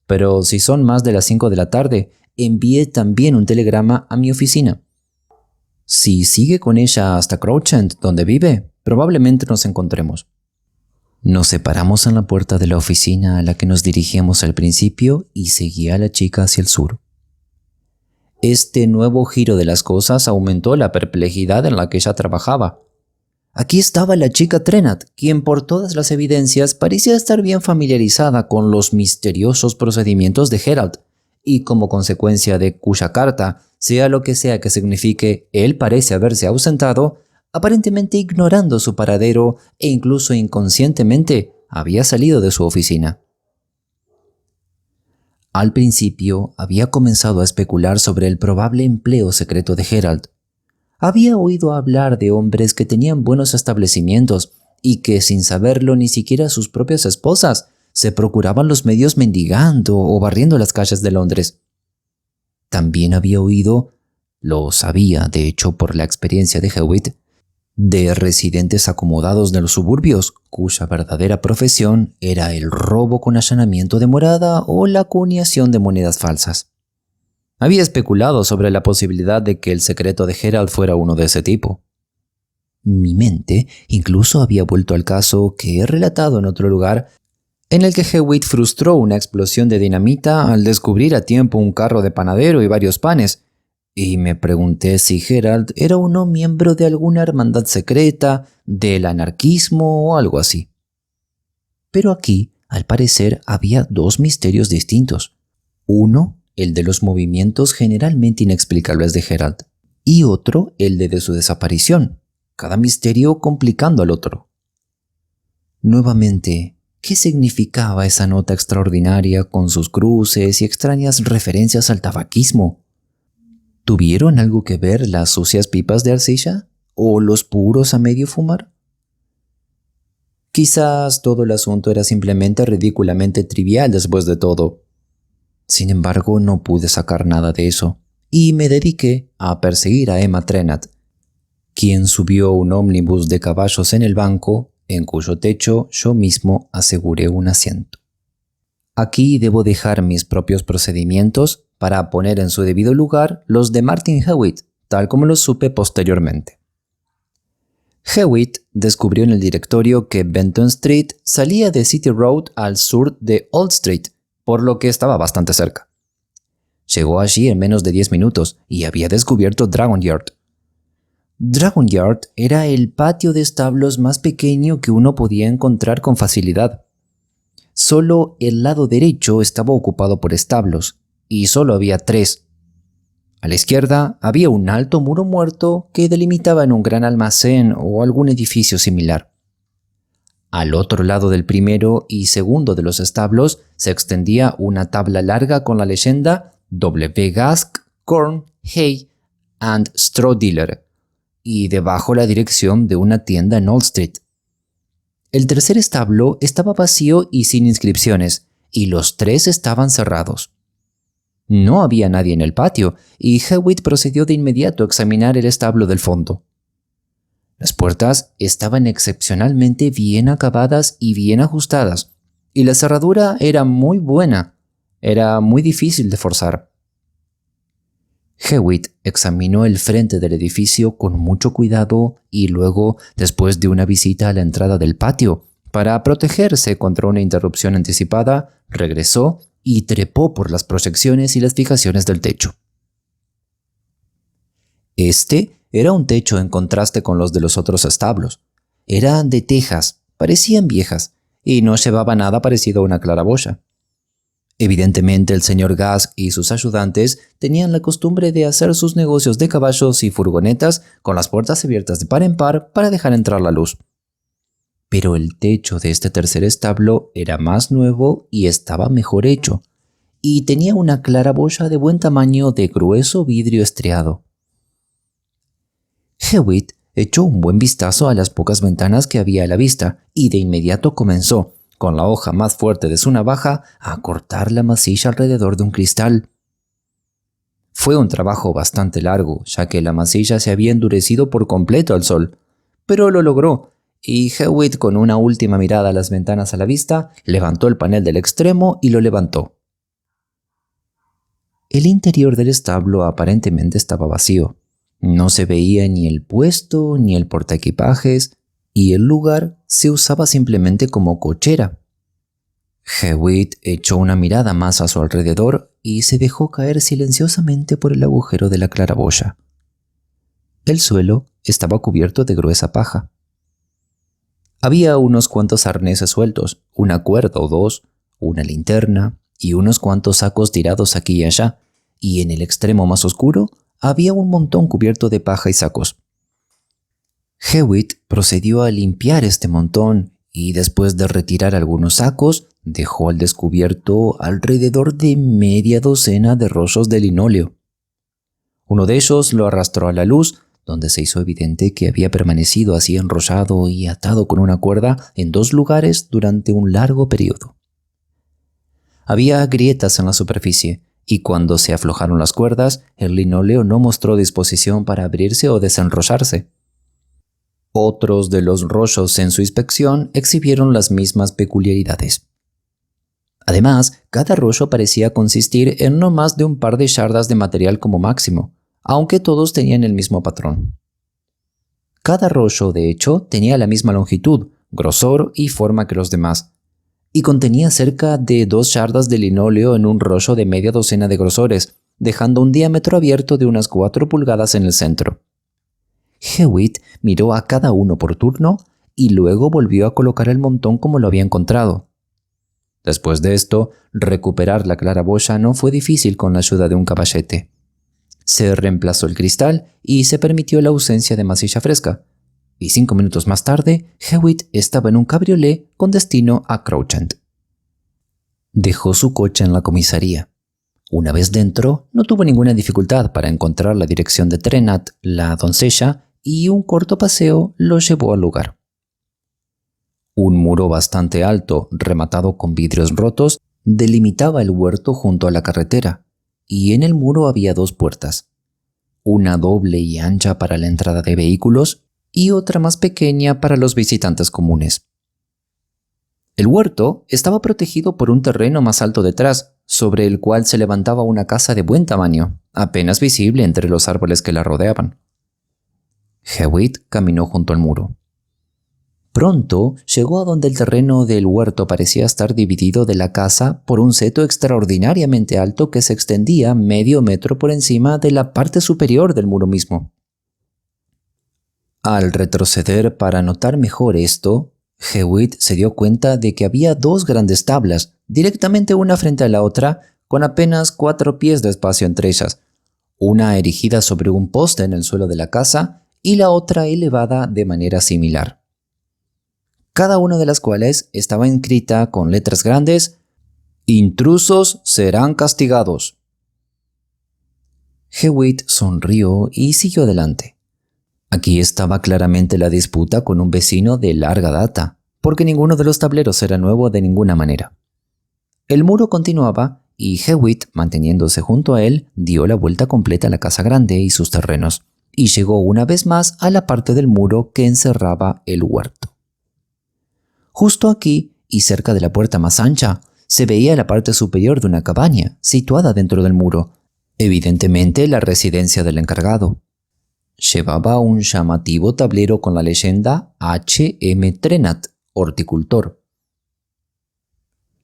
Pero si son más de las 5 de la tarde, envíe también un telegrama a mi oficina. Si sigue con ella hasta Crouch End, donde vive, probablemente nos encontremos. Nos separamos en la puerta de la oficina a la que nos dirigíamos al principio y seguí a la chica hacia el sur. Este nuevo giro de las cosas aumentó la perplejidad en la que ella trabajaba. Aquí estaba la chica Trenat, quien por todas las evidencias parecía estar bien familiarizada con los misteriosos procedimientos de Geralt, y como consecuencia de cuya carta, sea lo que sea que signifique, él parece haberse ausentado, aparentemente ignorando su paradero e incluso inconscientemente había salido de su oficina. Al principio había comenzado a especular sobre el probable empleo secreto de Geralt. Había oído hablar de hombres que tenían buenos establecimientos y que, sin saberlo ni siquiera sus propias esposas, se procuraban los medios mendigando o barriendo las calles de Londres. También había oído, lo sabía de hecho por la experiencia de Hewitt, de residentes acomodados de los suburbios, cuya verdadera profesión era el robo con allanamiento de morada o la acuñación de monedas falsas. Había especulado sobre la posibilidad de que el secreto de Geralt fuera uno de ese tipo. Mi mente incluso había vuelto al caso que he relatado en otro lugar, en el que Hewitt frustró una explosión de dinamita al descubrir a tiempo un carro de panadero y varios panes, y me pregunté si Geralt era o no miembro de alguna hermandad secreta, del anarquismo o algo así. Pero aquí, al parecer, había dos misterios distintos. Uno, el de los movimientos generalmente inexplicables de Geralt, y otro, el de su desaparición, cada misterio complicando al otro. Nuevamente, ¿qué significaba esa nota extraordinaria con sus cruces y extrañas referencias al tabaquismo? ¿Tuvieron algo que ver las sucias pipas de arcilla? ¿O los puros a medio fumar? Quizás todo el asunto era simplemente ridículamente trivial después de todo. Sin embargo, no pude sacar nada de eso, y me dediqué a perseguir a Emma Trenat, quien subió un ómnibus de caballos en el banco, en cuyo techo yo mismo aseguré un asiento. Aquí debo dejar mis propios procedimientos para poner en su debido lugar los de Martin Hewitt, tal como los supe posteriormente. Hewitt descubrió en el directorio que Benton Street salía de City Road al sur de Old Street, por lo que estaba bastante cerca. Llegó allí en menos de 10 minutos y había descubierto Dragon Yard. Dragon Yard era el patio de establos más pequeño que uno podía encontrar con facilidad. Solo el lado derecho estaba ocupado por establos, y solo había 3. A la izquierda había un alto muro muerto que delimitaba en un gran almacén o algún edificio similar. Al otro lado del primero y segundo de los establos se extendía una tabla larga con la leyenda W. Gask, Corn, Hay and Straw Dealer, y debajo la dirección de una tienda en Old Street. El tercer establo estaba vacío y sin inscripciones, y los 3 estaban cerrados. No había nadie en el patio, y Hewitt procedió de inmediato a examinar el establo del fondo. Las puertas estaban excepcionalmente bien acabadas y bien ajustadas, y la cerradura era muy buena. Era muy difícil de forzar. Hewitt examinó el frente del edificio con mucho cuidado y luego, después de una visita a la entrada del patio, para protegerse contra una interrupción anticipada, regresó y trepó por las proyecciones y las fijaciones del techo. Este era un techo en contraste con los de los otros establos. Eran de tejas, parecían viejas, y no llevaba nada parecido a una claraboya. Evidentemente el señor Gask y sus ayudantes tenían la costumbre de hacer sus negocios de caballos y furgonetas con las puertas abiertas de par en par para dejar entrar la luz. Pero el techo de este tercer establo era más nuevo y estaba mejor hecho, y tenía una claraboya de buen tamaño de grueso vidrio estriado. Hewitt echó un buen vistazo a las pocas ventanas que había a la vista y de inmediato comenzó, con la hoja más fuerte de su navaja, a cortar la masilla alrededor de un cristal. Fue un trabajo bastante largo, ya que la masilla se había endurecido por completo al sol, pero lo logró, y Hewitt, con una última mirada a las ventanas a la vista, levantó el panel del extremo y lo levantó. El interior del establo aparentemente estaba vacío. No se veía ni el puesto ni el portaequipajes, y el lugar se usaba simplemente como cochera. Hewitt echó una mirada más a su alrededor y se dejó caer silenciosamente por el agujero de la claraboya. El suelo estaba cubierto de gruesa paja. Había unos cuantos arneses sueltos, una cuerda o dos, una linterna y unos cuantos sacos tirados aquí y allá, y en el extremo más oscuro había un montón cubierto de paja y sacos. Hewitt procedió a limpiar este montón y después de retirar algunos sacos, dejó al descubierto alrededor de media docena de rollos de linóleo. Uno de ellos lo arrastró a la luz, donde se hizo evidente que había permanecido así enrollado y atado con una cuerda en dos lugares durante un largo periodo. Había grietas en la superficie, y cuando se aflojaron las cuerdas, el linóleo no mostró disposición para abrirse o desenrollarse. Otros de los rollos en su inspección exhibieron las mismas peculiaridades. Además, cada rollo parecía consistir en no más de un par de yardas de material como máximo, aunque todos tenían el mismo patrón. Cada rollo, de hecho, tenía la misma longitud, grosor y forma que los demás, y contenía cerca de 2 yardas de linóleo en un rollo de media docena de grosores, dejando un diámetro abierto de unas 4 pulgadas en el centro. Hewitt miró a cada uno por turno y luego volvió a colocar el montón como lo había encontrado. Después de esto, recuperar la claraboya no fue difícil con la ayuda de un caballete. Se reemplazó el cristal y se permitió la ausencia de masilla fresca, y 5 minutos más tarde, Hewitt estaba en un cabriolé con destino a Crouch End. Dejó su coche en la comisaría. Una vez dentro, no tuvo ninguna dificultad para encontrar la dirección de Trenat, la doncella, y un corto paseo lo llevó al lugar. Un muro bastante alto, rematado con vidrios rotos, delimitaba el huerto junto a la carretera, y en el muro había 2 puertas, una doble y ancha para la entrada de vehículos y otra más pequeña para los visitantes comunes. El huerto estaba protegido por un terreno más alto detrás, sobre el cual se levantaba una casa de buen tamaño, apenas visible entre los árboles que la rodeaban. Hewitt caminó junto al muro. Pronto llegó a donde el terreno del huerto parecía estar dividido de la casa por un seto extraordinariamente alto que se extendía medio metro por encima de la parte superior del muro mismo. Al retroceder para notar mejor esto, Hewitt se dio cuenta de que había 2 grandes tablas, directamente una frente a la otra, con apenas 4 pies de espacio entre ellas, una erigida sobre un poste en el suelo de la casa y la otra elevada de manera similar. Cada una de las cuales estaba inscrita con letras grandes: «Intrusos serán castigados». Hewitt sonrió y siguió adelante. Aquí estaba claramente la disputa con un vecino de larga data, porque ninguno de los tableros era nuevo de ninguna manera. El muro continuaba y Hewitt, manteniéndose junto a él, dio la vuelta completa a la casa grande y sus terrenos, y llegó una vez más a la parte del muro que encerraba el huerto. Justo aquí, y cerca de la puerta más ancha, se veía la parte superior de una cabaña, situada dentro del muro, evidentemente la residencia del encargado. Llevaba un llamativo tablero con la leyenda H.M. Trenat, horticultor.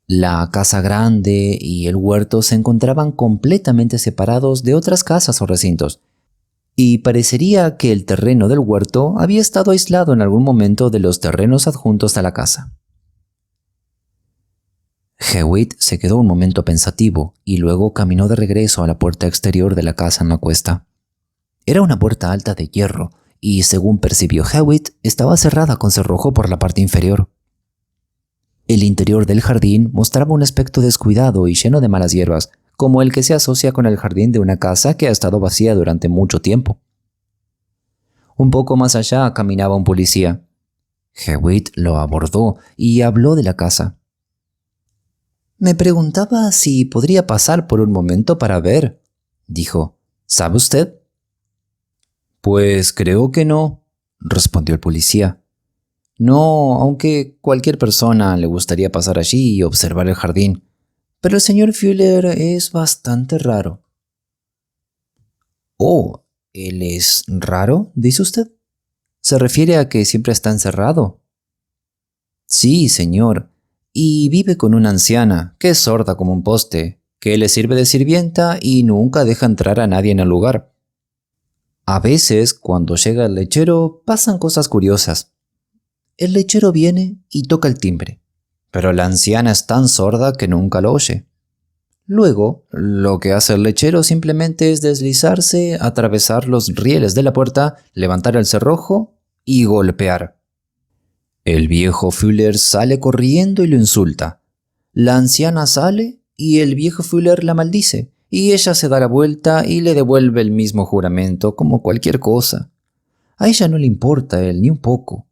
La casa grande y el huerto se encontraban completamente separados de otras casas o recintos, y parecería que el terreno del huerto había estado aislado en algún momento de los terrenos adjuntos a la casa. Hewitt se quedó un momento pensativo y luego caminó de regreso a la puerta exterior de la casa en la cuesta. Era una puerta alta de hierro y, según percibió Hewitt, estaba cerrada con cerrojo por la parte inferior. El interior del jardín mostraba un aspecto descuidado y lleno de malas hierbas, como el que se asocia con el jardín de una casa que ha estado vacía durante mucho tiempo. Un poco más allá caminaba un policía. Hewitt lo abordó y habló de la casa. «Me preguntaba si podría pasar por un momento para ver», dijo. «¿Sabe usted?» «Pues creo que no», respondió el policía. «No, aunque cualquier persona le gustaría pasar allí y observar el jardín. Pero el señor Fuller es bastante raro». Oh, ¿él es raro, dice usted? ¿Se refiere a que siempre está encerrado? Sí, señor, y vive con una anciana, que es sorda como un poste, que le sirve de sirvienta y nunca deja entrar a nadie en el lugar. A veces, cuando llega el lechero, pasan cosas curiosas. El lechero viene y toca el timbre, pero la anciana es tan sorda que nunca lo oye. Luego, lo que hace el lechero simplemente es deslizarse, atravesar los rieles de la puerta, levantar el cerrojo y golpear. El viejo Fuller sale corriendo y lo insulta. La anciana sale y el viejo Fuller la maldice, y ella se da la vuelta y le devuelve el mismo juramento como cualquier cosa. A ella no le importa él ni un poco.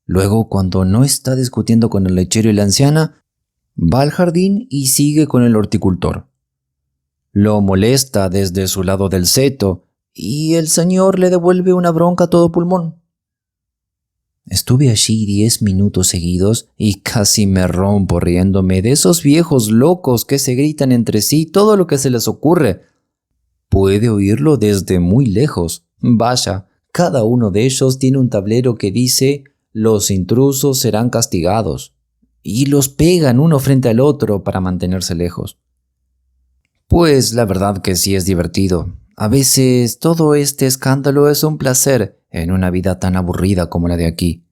Luego, cuando no está discutiendo con el lechero y la anciana, va al jardín y sigue con el horticultor. Lo molesta desde su lado del seto y el señor le devuelve una bronca a todo pulmón. Estuve allí 10 minutos seguidos y casi me rompo riéndome de esos viejos locos que se gritan entre sí todo lo que se les ocurre. Puede oírlo desde muy lejos. Vaya, cada uno de ellos tiene un tablero que dice «Los intrusos serán castigados» y los pegan uno frente al otro para mantenerse lejos. Pues la verdad que sí es divertido. A veces todo este escándalo es un placer en una vida tan aburrida como la de aquí.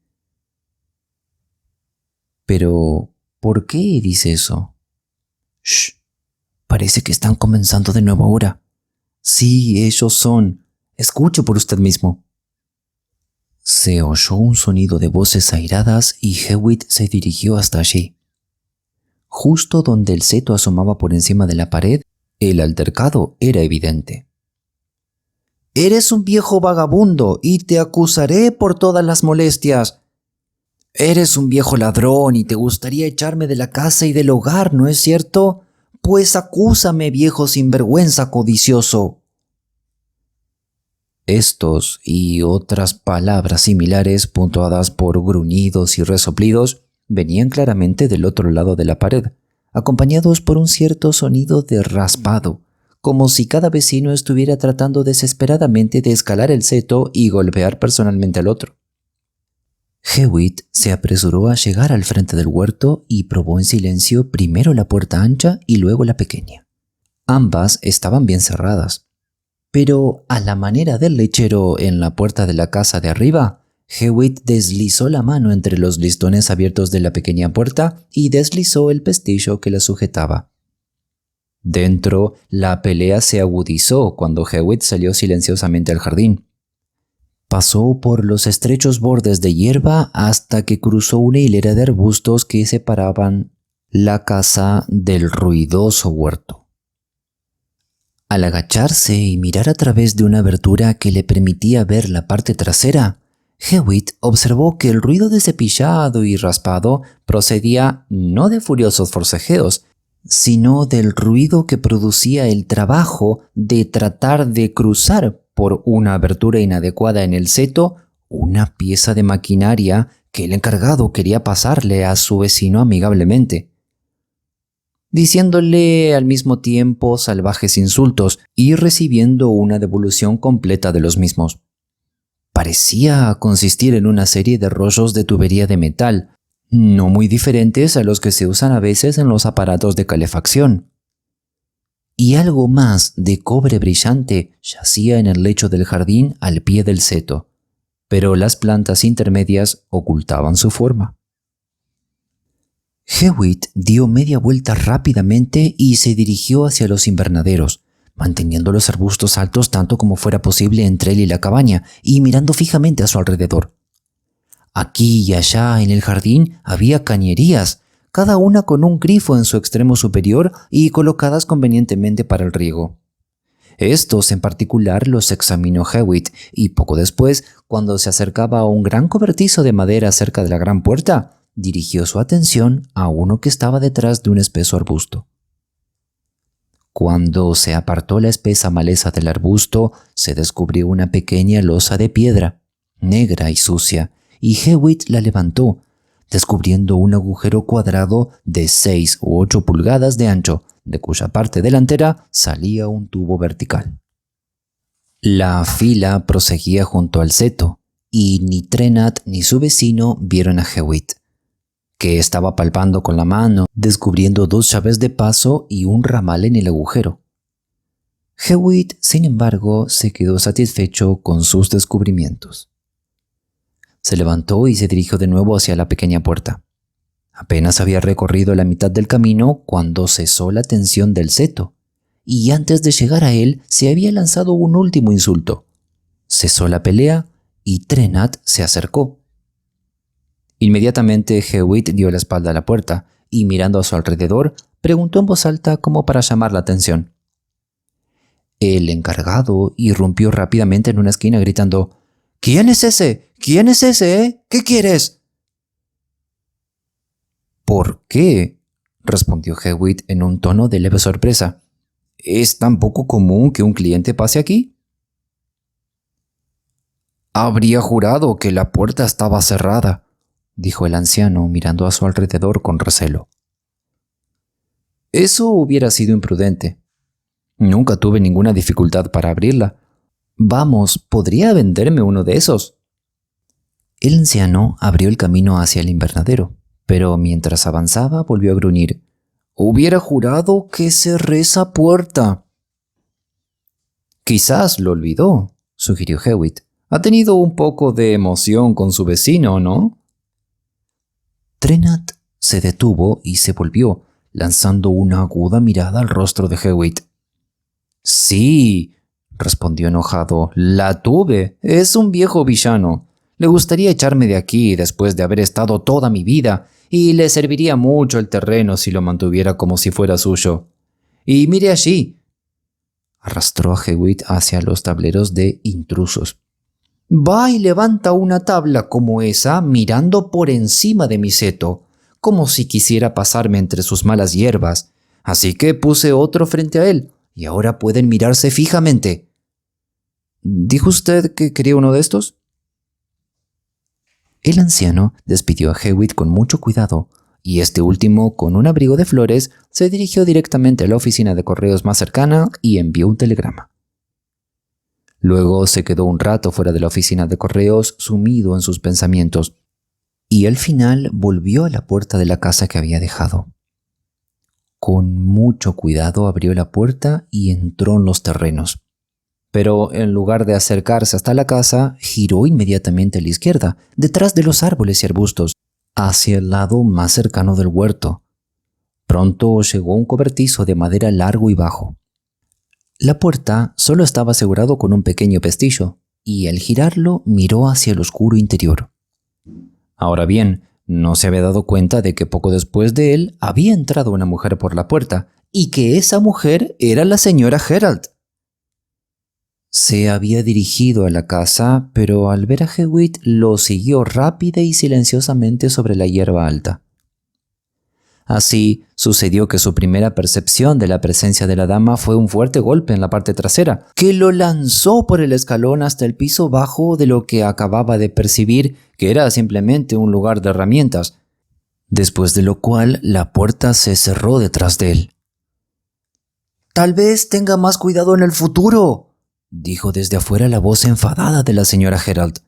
Pero, ¿por qué dice eso? Shh, parece que están comenzando de nuevo ahora. Sí, ellos son. Escuche por usted mismo. Se oyó un sonido de voces airadas y Hewitt se dirigió hasta allí. Justo donde el seto asomaba por encima de la pared, el altercado era evidente. «Eres un viejo vagabundo y te acusaré por todas las molestias. Eres un viejo ladrón y te gustaría echarme de la casa y del hogar, ¿no es cierto? Pues acúsame, viejo sinvergüenza codicioso». Estos y otras palabras similares, puntuadas por gruñidos y resoplidos, venían claramente del otro lado de la pared, acompañados por un cierto sonido de raspado, como si cada vecino estuviera tratando desesperadamente de escalar el seto y golpear personalmente al otro. Hewitt se apresuró a llegar al frente del huerto y probó en silencio primero la puerta ancha y luego la pequeña. Ambas estaban bien cerradas, pero a la manera del lechero en la puerta de la casa de arriba, Hewitt deslizó la mano entre los listones abiertos de la pequeña puerta y deslizó el pestillo que la sujetaba. Dentro, la pelea se agudizó cuando Hewitt salió silenciosamente al jardín. Pasó por los estrechos bordes de hierba hasta que cruzó una hilera de arbustos que separaban la casa del ruidoso huerto. Al agacharse y mirar a través de una abertura que le permitía ver la parte trasera, Hewitt observó que el ruido de cepillado y raspado procedía no de furiosos forcejeos, sino del ruido que producía el trabajo de tratar de cruzar por una abertura inadecuada en el seto una pieza de maquinaria que el encargado quería pasarle a su vecino amigablemente, diciéndole al mismo tiempo salvajes insultos y recibiendo una devolución completa de los mismos. Parecía consistir en una serie de rollos de tubería de metal, no muy diferentes a los que se usan a veces en los aparatos de calefacción. Y algo más de cobre brillante yacía en el lecho del jardín al pie del seto, pero las plantas intermedias ocultaban su forma. Hewitt dio media vuelta rápidamente y se dirigió hacia los invernaderos, manteniendo los arbustos altos tanto como fuera posible entre él y la cabaña y mirando fijamente a su alrededor. Aquí y allá en el jardín había cañerías, cada una con un grifo en su extremo superior y colocadas convenientemente para el riego. Estos en particular los examinó Hewitt y poco después, cuando se acercaba a un gran cobertizo de madera cerca de la gran puerta, dirigió su atención a uno que estaba detrás de un espeso arbusto. Cuando se apartó la espesa maleza del arbusto, se descubrió una pequeña losa de piedra, negra y sucia, y Hewitt la levantó, descubriendo un agujero cuadrado de 6 u 8 pulgadas de ancho, de cuya parte delantera salía un tubo vertical. La fila proseguía junto al seto, y ni Trenat ni su vecino vieron a Hewitt, que estaba palpando con la mano, descubriendo 2 llaves de paso y un ramal en el agujero. Hewitt, sin embargo, se quedó satisfecho con sus descubrimientos. Se levantó y se dirigió de nuevo hacia la pequeña puerta. Apenas había recorrido la mitad del camino cuando cesó la tensión del seto, y antes de llegar a él se había lanzado un último insulto. Cesó la pelea y Trenat se acercó. Inmediatamente Hewitt dio la espalda a la puerta y, mirando a su alrededor, preguntó en voz alta como para llamar la atención. El encargado irrumpió rápidamente en una esquina gritando: «¿Quién es ese? ¿Quién es ese, ¿Qué quieres?» «¿Por qué?», respondió Hewitt en un tono de leve sorpresa. «¿Es tan poco común que un cliente pase aquí?» «Habría jurado que la puerta estaba cerrada», dijo el anciano mirando a su alrededor con recelo. «Eso hubiera sido imprudente. Nunca tuve ninguna dificultad para abrirla. Vamos, ¿podría venderme uno de esos?» El anciano abrió el camino hacia el invernadero, pero mientras avanzaba volvió a gruñir. «Hubiera jurado que cerré esa puerta». «Quizás lo olvidó», sugirió Hewitt. «Ha tenido un poco de emoción con su vecino, ¿no?» Trenat se detuvo y se volvió, lanzando una aguda mirada al rostro de Hewitt. «Sí», respondió enojado, «la tuve. Es un viejo villano. Le gustaría echarme de aquí después de haber estado toda mi vida, y le serviría mucho el terreno si lo mantuviera como si fuera suyo. Y mire allí». Arrastró a Hewitt hacia los tableros de intrusos. «Va y levanta una tabla como esa mirando por encima de mi seto, como si quisiera pasarme entre sus malas hierbas. Así que puse otro frente a él, y ahora pueden mirarse fijamente». «¿Dijo usted que quería uno de estos?» El anciano despidió a Hewitt con mucho cuidado, y este último, con un abrigo de flores, se dirigió directamente a la oficina de correos más cercana y envió un telegrama. Luego se quedó un rato fuera de la oficina de correos, sumido en sus pensamientos, y al final volvió a la puerta de la casa que había dejado. Con mucho cuidado abrió la puerta y entró en los terrenos. Pero en lugar de acercarse hasta la casa, giró inmediatamente a la izquierda, detrás de los árboles y arbustos, hacia el lado más cercano del huerto. Pronto llegó a un cobertizo de madera largo y bajo. La puerta solo estaba asegurado con un pequeño pestillo, y al girarlo miró hacia el oscuro interior. Ahora bien, no se había dado cuenta de que poco después de él había entrado una mujer por la puerta, y que esa mujer era la señora Herald. Se había dirigido a la casa, pero al ver a Hewitt lo siguió rápida y silenciosamente sobre la hierba alta. Así sucedió que su primera percepción de la presencia de la dama fue un fuerte golpe en la parte trasera, que lo lanzó por el escalón hasta el piso bajo de lo que acababa de percibir que era simplemente un lugar de herramientas, después de lo cual la puerta se cerró detrás de él. «Tal vez tenga más cuidado en el futuro», dijo desde afuera la voz enfadada de la señora Herald.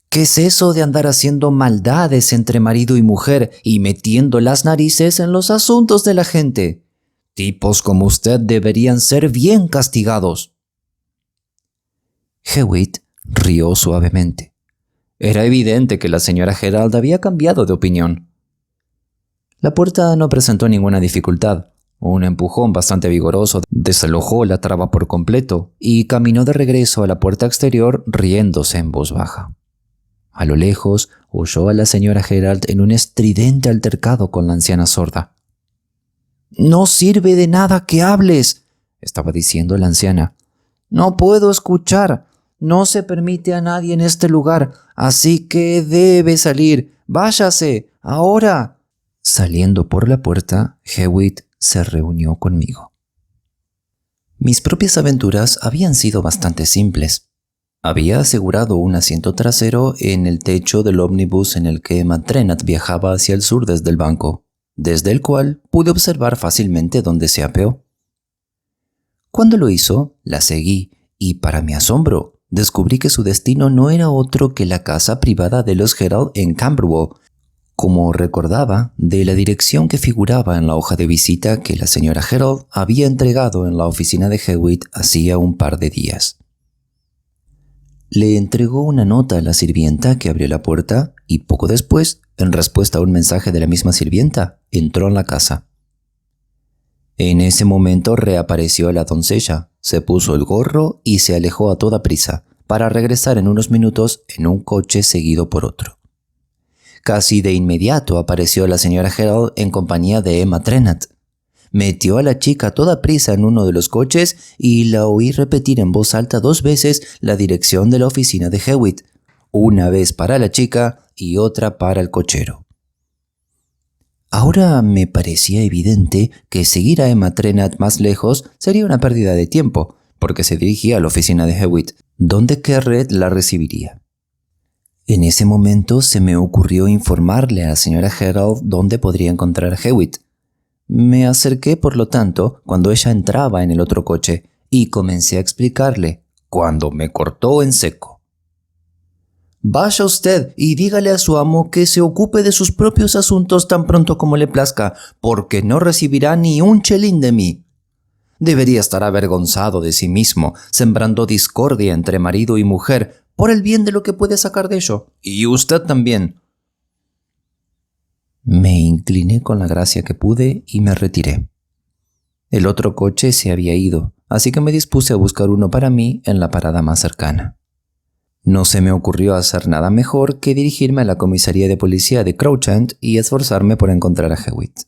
«¿Qué es eso de andar haciendo maldades entre marido y mujer y metiendo las narices en los asuntos de la gente? Tipos como usted deberían ser bien castigados». Hewitt rió suavemente. Era evidente que la señora Herald había cambiado de opinión. La puerta no presentó ninguna dificultad. Un empujón bastante vigoroso desalojó la traba por completo y caminó de regreso a la puerta exterior riéndose en voz baja. A lo lejos oyó a la señora Herald en un estridente altercado con la anciana sorda. «No sirve de nada que hables», estaba diciendo la anciana. «No puedo escuchar. No se permite a nadie en este lugar, así que debe salir. Váyase, ahora». Saliendo por la puerta, Hewitt se reunió conmigo. Mis propias aventuras habían sido bastante simples. Había asegurado un asiento trasero en el techo del ómnibus en el que Trenat viajaba hacia el sur desde el banco, desde el cual pude observar fácilmente dónde se apeó. Cuando lo hizo, la seguí y para mi asombro, descubrí que su destino no era otro que la casa privada de los Herald en Camberwell, como recordaba de la dirección que figuraba en la hoja de visita que la señora Herald había entregado en la oficina de Hewitt hacía un par de días. Le entregó una nota a la sirvienta que abrió la puerta y poco después, en respuesta a un mensaje de la misma sirvienta, entró en la casa. En ese momento reapareció la doncella, se puso el gorro y se alejó a toda prisa, para regresar en unos minutos en un coche seguido por otro. Casi de inmediato apareció la señora Herald en compañía de Emma Trenat. Metió a la chica a toda prisa en uno de los coches y la oí repetir en voz alta 2 veces la dirección de la oficina de Hewitt, una vez para la chica y otra para el cochero. Ahora me parecía evidente que seguir a Emma Trenat más lejos sería una pérdida de tiempo, porque se dirigía a la oficina de Hewitt, donde Kerret la recibiría. En ese momento se me ocurrió informarle a la señora Herald dónde podría encontrar a Hewitt. Me acerqué, por lo tanto, cuando ella entraba en el otro coche y comencé a explicarle, cuando me cortó en seco. «Vaya usted y dígale a su amo que se ocupe de sus propios asuntos tan pronto como le plazca, porque no recibirá ni un chelín de mí. Debería estar avergonzado de sí mismo, sembrando discordia entre marido y mujer, por el bien de lo que puede sacar de ello. Y usted también». Me incliné con la gracia que pude y me retiré. El otro coche se había ido, así que me dispuse a buscar uno para mí en la parada más cercana. No se me ocurrió hacer nada mejor que dirigirme a la comisaría de policía de Crouch y esforzarme por encontrar a Hewitt.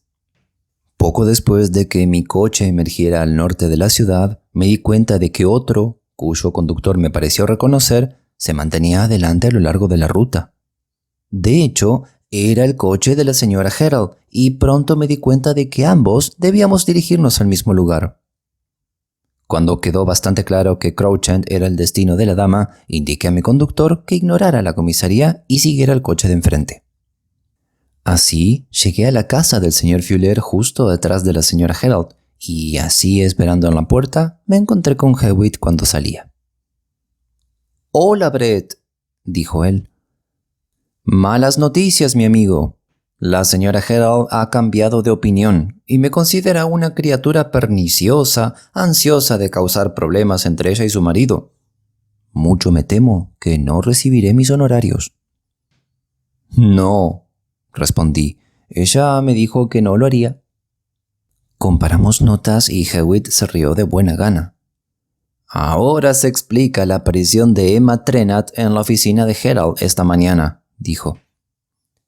Poco después de que mi coche emergiera al norte de la ciudad, me di cuenta de que otro, cuyo conductor me pareció reconocer, se mantenía adelante a lo largo de la ruta. De hecho, era el coche de la señora Herald, y pronto me di cuenta de que ambos debíamos dirigirnos al mismo lugar. Cuando quedó bastante claro que Crouch era el destino de la dama, indiqué a mi conductor que ignorara la comisaría y siguiera el coche de enfrente. Así llegué a la casa del señor Fuller justo detrás de la señora Herald, y así, esperando en la puerta, me encontré con Hewitt cuando salía. «Hola, Brett», dijo él. «Malas noticias, mi amigo. La señora Herald ha cambiado de opinión y me considera una criatura perniciosa, ansiosa de causar problemas entre ella y su marido. Mucho me temo que no recibiré mis honorarios». «No», respondí. «Ella me dijo que no lo haría». Comparamos notas y Hewitt se rió de buena gana. «Ahora se explica la aparición de Emma Trenat en la oficina de Herald esta mañana», dijo.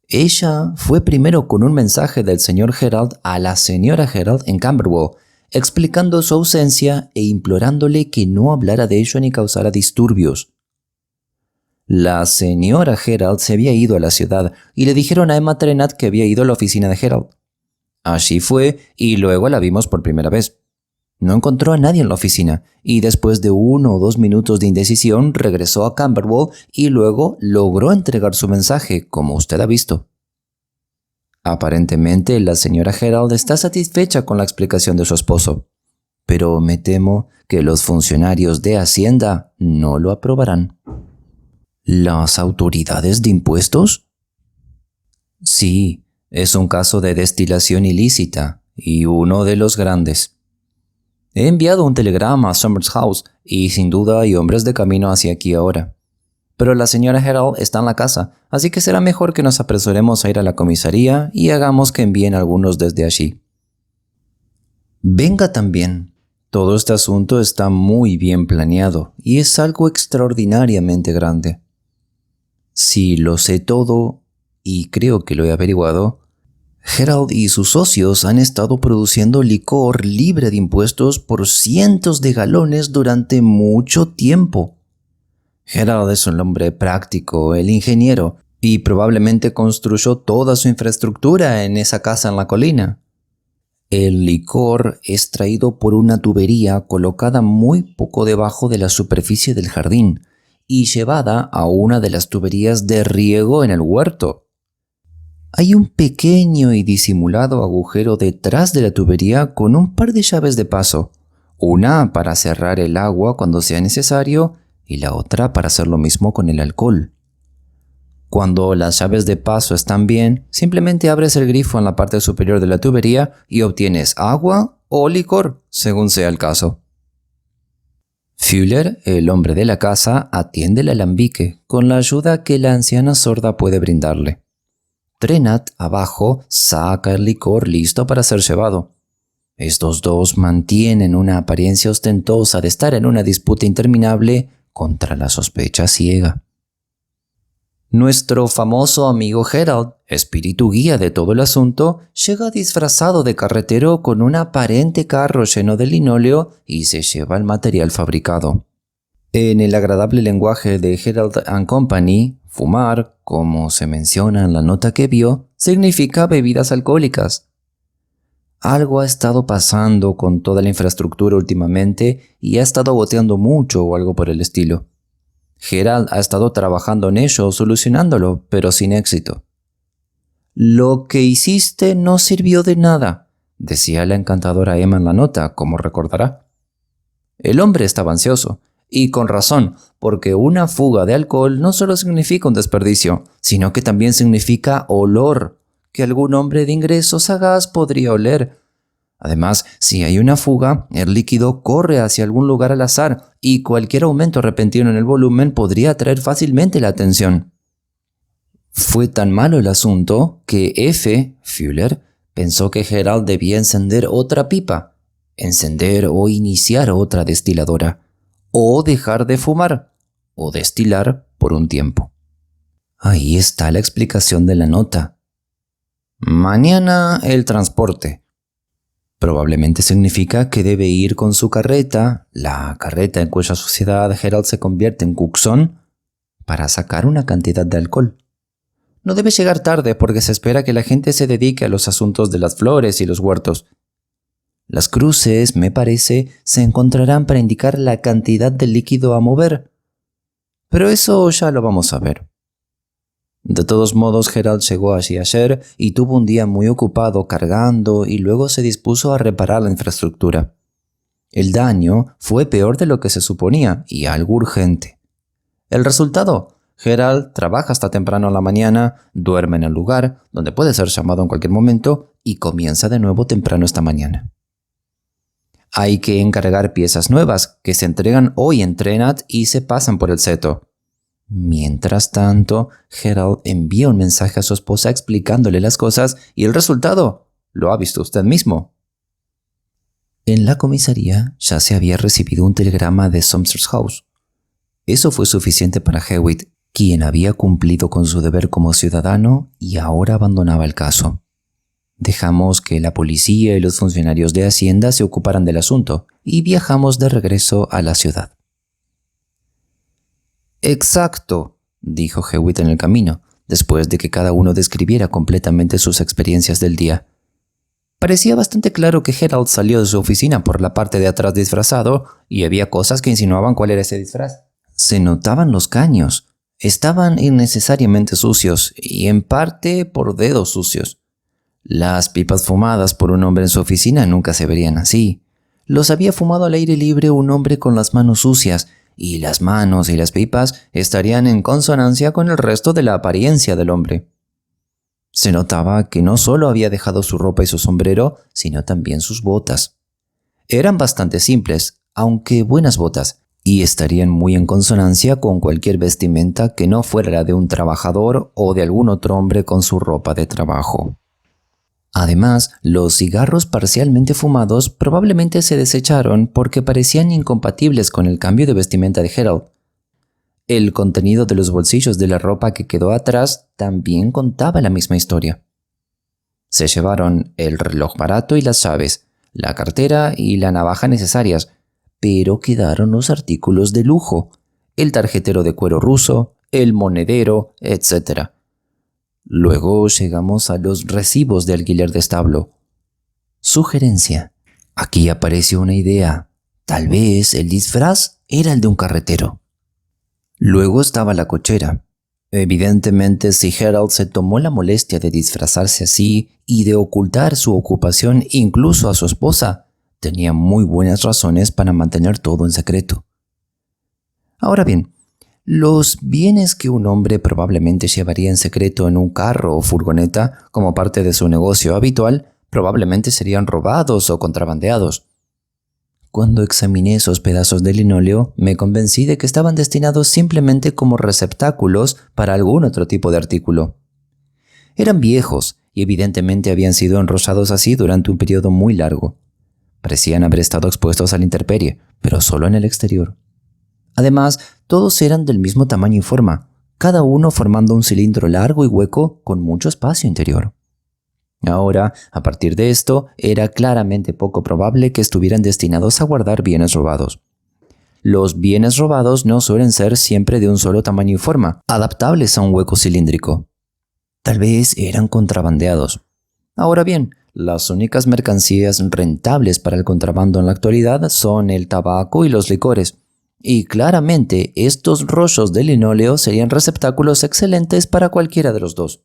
«Ella fue primero con un mensaje del señor Herald a la señora Herald en Camberwell, explicando su ausencia e implorándole que no hablara de ello ni causara disturbios. La señora Herald se había ido a la ciudad y le dijeron a Emma Trenat que había ido a la oficina de Herald. Allí fue y luego la vimos por primera vez. No encontró a nadie en la oficina y después de 1 o 2 minutos de indecisión regresó a Camberwell y luego logró entregar su mensaje, como usted ha visto. Aparentemente la señora Herald está satisfecha con la explicación de su esposo, pero me temo que los funcionarios de Hacienda no lo aprobarán». ¿Las autoridades de impuestos? Sí, es un caso de destilación ilícita y uno de los grandes. He enviado un telegrama a Somers House y sin duda hay hombres de camino hacia aquí ahora. Pero la señora Herald está en la casa, así que será mejor que nos apresuremos a ir a la comisaría y hagamos que envíen algunos desde allí. Venga también. Todo este asunto está muy bien planeado y es algo extraordinariamente grande. Si lo sé todo, y creo que lo he averiguado, Herald y sus socios han estado produciendo licor libre de impuestos por cientos de galones durante mucho tiempo. Herald es un hombre práctico, el ingeniero, y probablemente construyó toda su infraestructura en esa casa en la colina. El licor es traído por una tubería colocada muy poco debajo de la superficie del jardín y llevada a una de las tuberías de riego en el huerto. Hay un pequeño y disimulado agujero detrás de la tubería con un par de llaves de paso, Una para cerrar el agua cuando sea necesario y la otra para hacer lo mismo con el alcohol. Cuando las llaves de paso están bien, simplemente abres el grifo en la parte superior de la tubería y obtienes agua o licor, según sea el caso. Fuller, el hombre de la casa, atiende el alambique con la ayuda que la anciana sorda puede brindarle. Trenat, abajo, saca el licor listo para ser llevado. Estos dos mantienen una apariencia ostentosa de estar en una disputa interminable contra la sospecha ciega. Nuestro famoso amigo Gerald, espíritu guía de todo el asunto, llega disfrazado de carretero con un aparente carro lleno de linóleo y se lleva el material fabricado. En el agradable lenguaje de Gerald & Company, fumar, como se menciona en la nota que vio, significa bebidas alcohólicas. Algo ha estado pasando con toda la infraestructura últimamente y ha estado goteando mucho o algo por el estilo. Gerald ha estado trabajando en ello, solucionándolo, pero sin éxito. «Lo que hiciste no sirvió de nada», decía la encantadora Emma en la nota, como recordará. El hombre estaba ansioso, y con razón, porque una fuga de alcohol no solo significa un desperdicio, sino que también significa olor, que algún hombre de ingreso sagaz podría oler. Además, si hay una fuga, el líquido corre hacia algún lugar al azar y cualquier aumento repentino en el volumen podría atraer fácilmente la atención. Fue tan malo el asunto que Fuller, pensó que Gerald debía encender otra pipa, encender o iniciar otra destiladora, o dejar de fumar, o destilar por un tiempo. Ahí está la explicación de la nota. Mañana el transporte. Probablemente significa que debe ir con su carreta, la carreta en cuya suciedad Gerald se convierte en coxswain, para sacar una cantidad de alcohol. No debe llegar tarde porque se espera que la gente se dedique a los asuntos de las flores y los huertos. Las cruces, me parece, se encontrarán para indicar la cantidad de líquido a mover. Pero eso ya lo vamos a ver. De todos modos, Gerald llegó allí ayer y tuvo un día muy ocupado cargando y luego se dispuso a reparar la infraestructura. El daño fue peor de lo que se suponía y algo urgente. El resultado: Gerald trabaja hasta temprano en la mañana, duerme en el lugar, donde puede ser llamado en cualquier momento, y comienza de nuevo temprano esta mañana. Hay que encargar piezas nuevas que se entregan hoy en Trenat y se pasan por el seto. Mientras tanto, Gerald envía un mensaje a su esposa explicándole las cosas y el resultado lo ha visto usted mismo. En la comisaría ya se había recibido un telegrama de Somers House. Eso fue suficiente para Hewitt, quien había cumplido con su deber como ciudadano y ahora abandonaba el caso. Dejamos que la policía y los funcionarios de Hacienda se ocuparan del asunto y viajamos de regreso a la ciudad. «Exacto», dijo Hewitt en el camino, después de que cada uno describiera completamente sus experiencias del día. Parecía bastante claro que Gerald salió de su oficina por la parte de atrás disfrazado y había cosas que insinuaban cuál era ese disfraz. Se notaban los caños. Estaban innecesariamente sucios y en parte por dedos sucios. Las pipas fumadas por un hombre en su oficina nunca se verían así. Los había fumado al aire libre un hombre con las manos sucias, y las manos y las pipas estarían en consonancia con el resto de la apariencia del hombre. Se notaba que no solo había dejado su ropa y su sombrero, sino también sus botas. Eran bastante simples, aunque buenas botas, y estarían muy en consonancia con cualquier vestimenta que no fuera la de un trabajador o de algún otro hombre con su ropa de trabajo. Además, los cigarros parcialmente fumados probablemente se desecharon porque parecían incompatibles con el cambio de vestimenta de Gerald. El contenido de los bolsillos de la ropa que quedó atrás también contaba la misma historia. Se llevaron el reloj barato y las llaves, la cartera y la navaja necesarias, pero quedaron los artículos de lujo, el tarjetero de cuero ruso, el monedero, etc. Luego llegamos a los recibos de alquiler de establo. Sugerencia. Aquí apareció una idea. Tal vez el disfraz era el de un carretero. Luego estaba la cochera. Evidentemente, si Gerald se tomó la molestia de disfrazarse así y de ocultar su ocupación incluso a su esposa, tenía muy buenas razones para mantener todo en secreto. Ahora bien, los bienes que un hombre probablemente llevaría en secreto en un carro o furgoneta como parte de su negocio habitual probablemente serían robados o contrabandeados. Cuando examiné esos pedazos de linóleo, me convencí de que estaban destinados simplemente como receptáculos para algún otro tipo de artículo. Eran viejos y evidentemente habían sido enrollados así durante un periodo muy largo. Parecían haber estado expuestos a la intemperie, pero solo en el exterior. Además, todos eran del mismo tamaño y forma, cada uno formando un cilindro largo y hueco con mucho espacio interior. Ahora, a partir de esto, era claramente poco probable que estuvieran destinados a guardar bienes robados. Los bienes robados no suelen ser siempre de un solo tamaño y forma, adaptables a un hueco cilíndrico. Tal vez eran contrabandeados. Ahora bien, las únicas mercancías rentables para el contrabando en la actualidad son el tabaco y los licores. Y claramente estos rollos de linóleo serían receptáculos excelentes para cualquiera de los dos.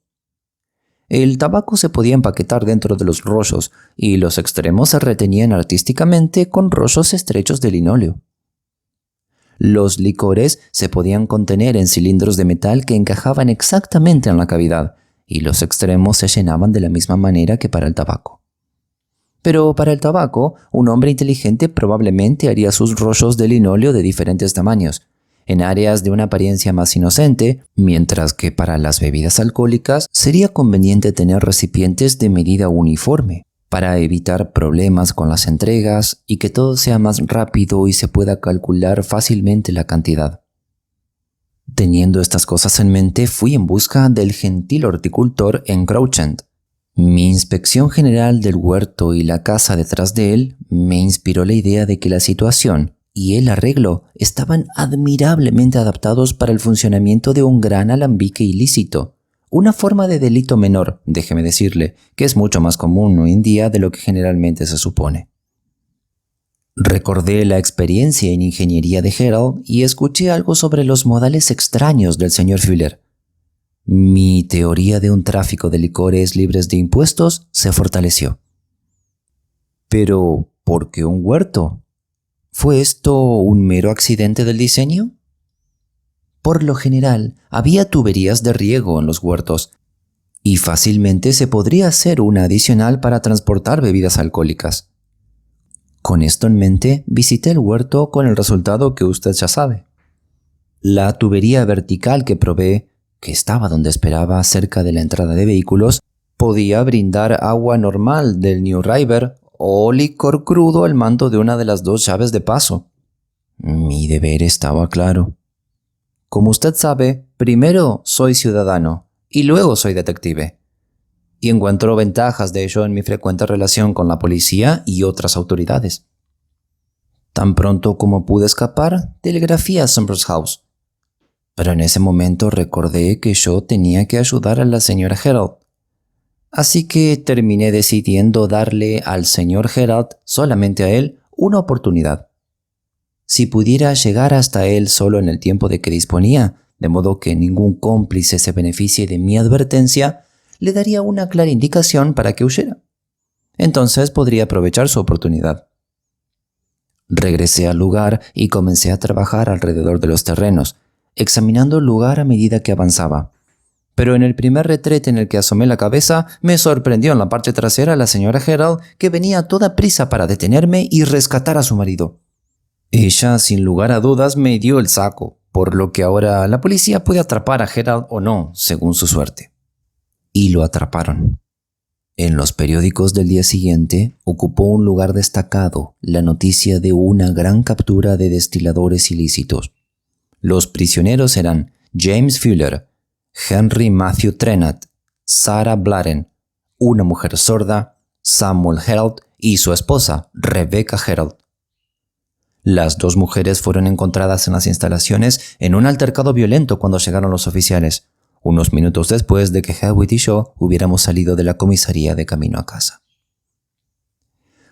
El tabaco se podía empaquetar dentro de los rollos y los extremos se retenían artísticamente con rollos estrechos de linóleo. Los licores se podían contener en cilindros de metal que encajaban exactamente en la cavidad y los extremos se llenaban de la misma manera que para el tabaco. Pero para el tabaco, un hombre inteligente probablemente haría sus rollos de linóleo de diferentes tamaños, en áreas de una apariencia más inocente, mientras que para las bebidas alcohólicas sería conveniente tener recipientes de medida uniforme, para evitar problemas con las entregas y que todo sea más rápido y se pueda calcular fácilmente la cantidad. Teniendo estas cosas en mente, fui en busca del gentil horticultor en Crouchend. Mi inspección general del huerto y la casa detrás de él me inspiró la idea de que la situación y el arreglo estaban admirablemente adaptados para el funcionamiento de un gran alambique ilícito, una forma de delito menor, déjeme decirle, que es mucho más común hoy en día de lo que generalmente se supone. Recordé la experiencia en ingeniería de Gerald y escuché algo sobre los modales extraños del señor Fuller. Mi teoría de un tráfico de licores libres de impuestos se fortaleció. Pero, ¿por qué un huerto? ¿Fue esto un mero accidente del diseño? Por lo general, había tuberías de riego en los huertos, y fácilmente se podría hacer una adicional para transportar bebidas alcohólicas. Con esto en mente, visité el huerto con el resultado que usted ya sabe. La tubería vertical que probé, que estaba donde esperaba cerca de la entrada de vehículos, podía brindar agua normal del New River o licor crudo al mando de una de las dos llaves de paso. Mi deber estaba claro. Como usted sabe, primero soy ciudadano y luego soy detective. Y encuentro ventajas de ello en mi frecuente relación con la policía y otras autoridades. Tan pronto como pude escapar, telegrafié a Somers House. Pero en ese momento recordé que yo tenía que ayudar a la señora Gerald. Así que terminé decidiendo darle al señor Gerald, solamente a él, una oportunidad. Si pudiera llegar hasta él solo en el tiempo de que disponía, de modo que ningún cómplice se beneficie de mi advertencia, le daría una clara indicación para que huyera. Entonces podría aprovechar su oportunidad. Regresé al lugar y comencé a trabajar alrededor de los terrenos, examinando el lugar a medida que avanzaba. Pero en el primer retrete en el que asomé la cabeza, me sorprendió en la parte trasera la señora Gerald, que venía a toda prisa para detenerme y rescatar a su marido. Ella, sin lugar a dudas, me dio el saco, por lo que ahora la policía puede atrapar a Gerald o no, según su suerte. Y lo atraparon. En los periódicos del día siguiente ocupó un lugar destacado la noticia de una gran captura de destiladores ilícitos. Los prisioneros eran James Fuller, Henry Matthew Trenat, Sarah Bladen, una mujer sorda, Samuel Gerald y su esposa, Rebecca Gerald. Las dos mujeres fueron encontradas en las instalaciones en un altercado violento cuando llegaron los oficiales, unos minutos después de que Hewitt y yo hubiéramos salido de la comisaría de camino a casa.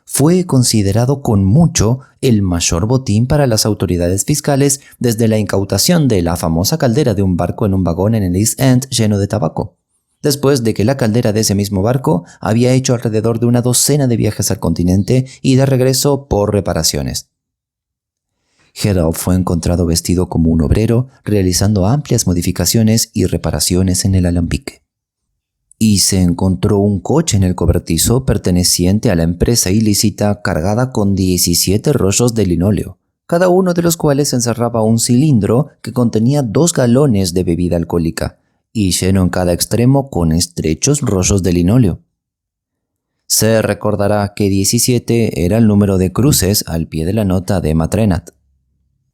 Fue considerado con mucho el mayor botín para las autoridades fiscales desde la incautación de la famosa caldera de un barco en un vagón en el East End lleno de tabaco, después de que la caldera de ese mismo barco había hecho alrededor de una docena de viajes al continente y de regreso por reparaciones. Gerald fue encontrado vestido como un obrero, realizando amplias modificaciones y reparaciones en el alambique. Y se encontró un coche en el cobertizo perteneciente a la empresa ilícita cargada con 17 rollos de linóleo, cada uno de los cuales encerraba un cilindro que contenía 2 galones de bebida alcohólica, y lleno en cada extremo con estrechos rollos de linóleo. Se recordará que 17 era el número de cruces al pie de la nota de Emma Trenat.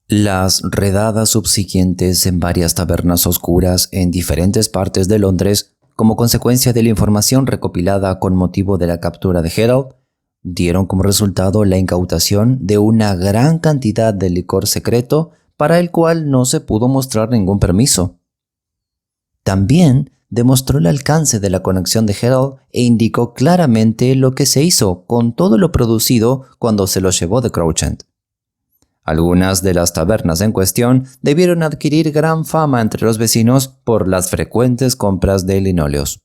Las redadas subsiguientes en varias tabernas oscuras en diferentes partes de Londres, como consecuencia de la información recopilada con motivo de la captura de Gerald, dieron como resultado la incautación de una gran cantidad de licor secreto para el cual no se pudo mostrar ningún permiso. También demostró el alcance de la conexión de Gerald e indicó claramente lo que se hizo con todo lo producido cuando se lo llevó de Crouchend. Algunas de las tabernas en cuestión debieron adquirir gran fama entre los vecinos por las frecuentes compras de linóleos.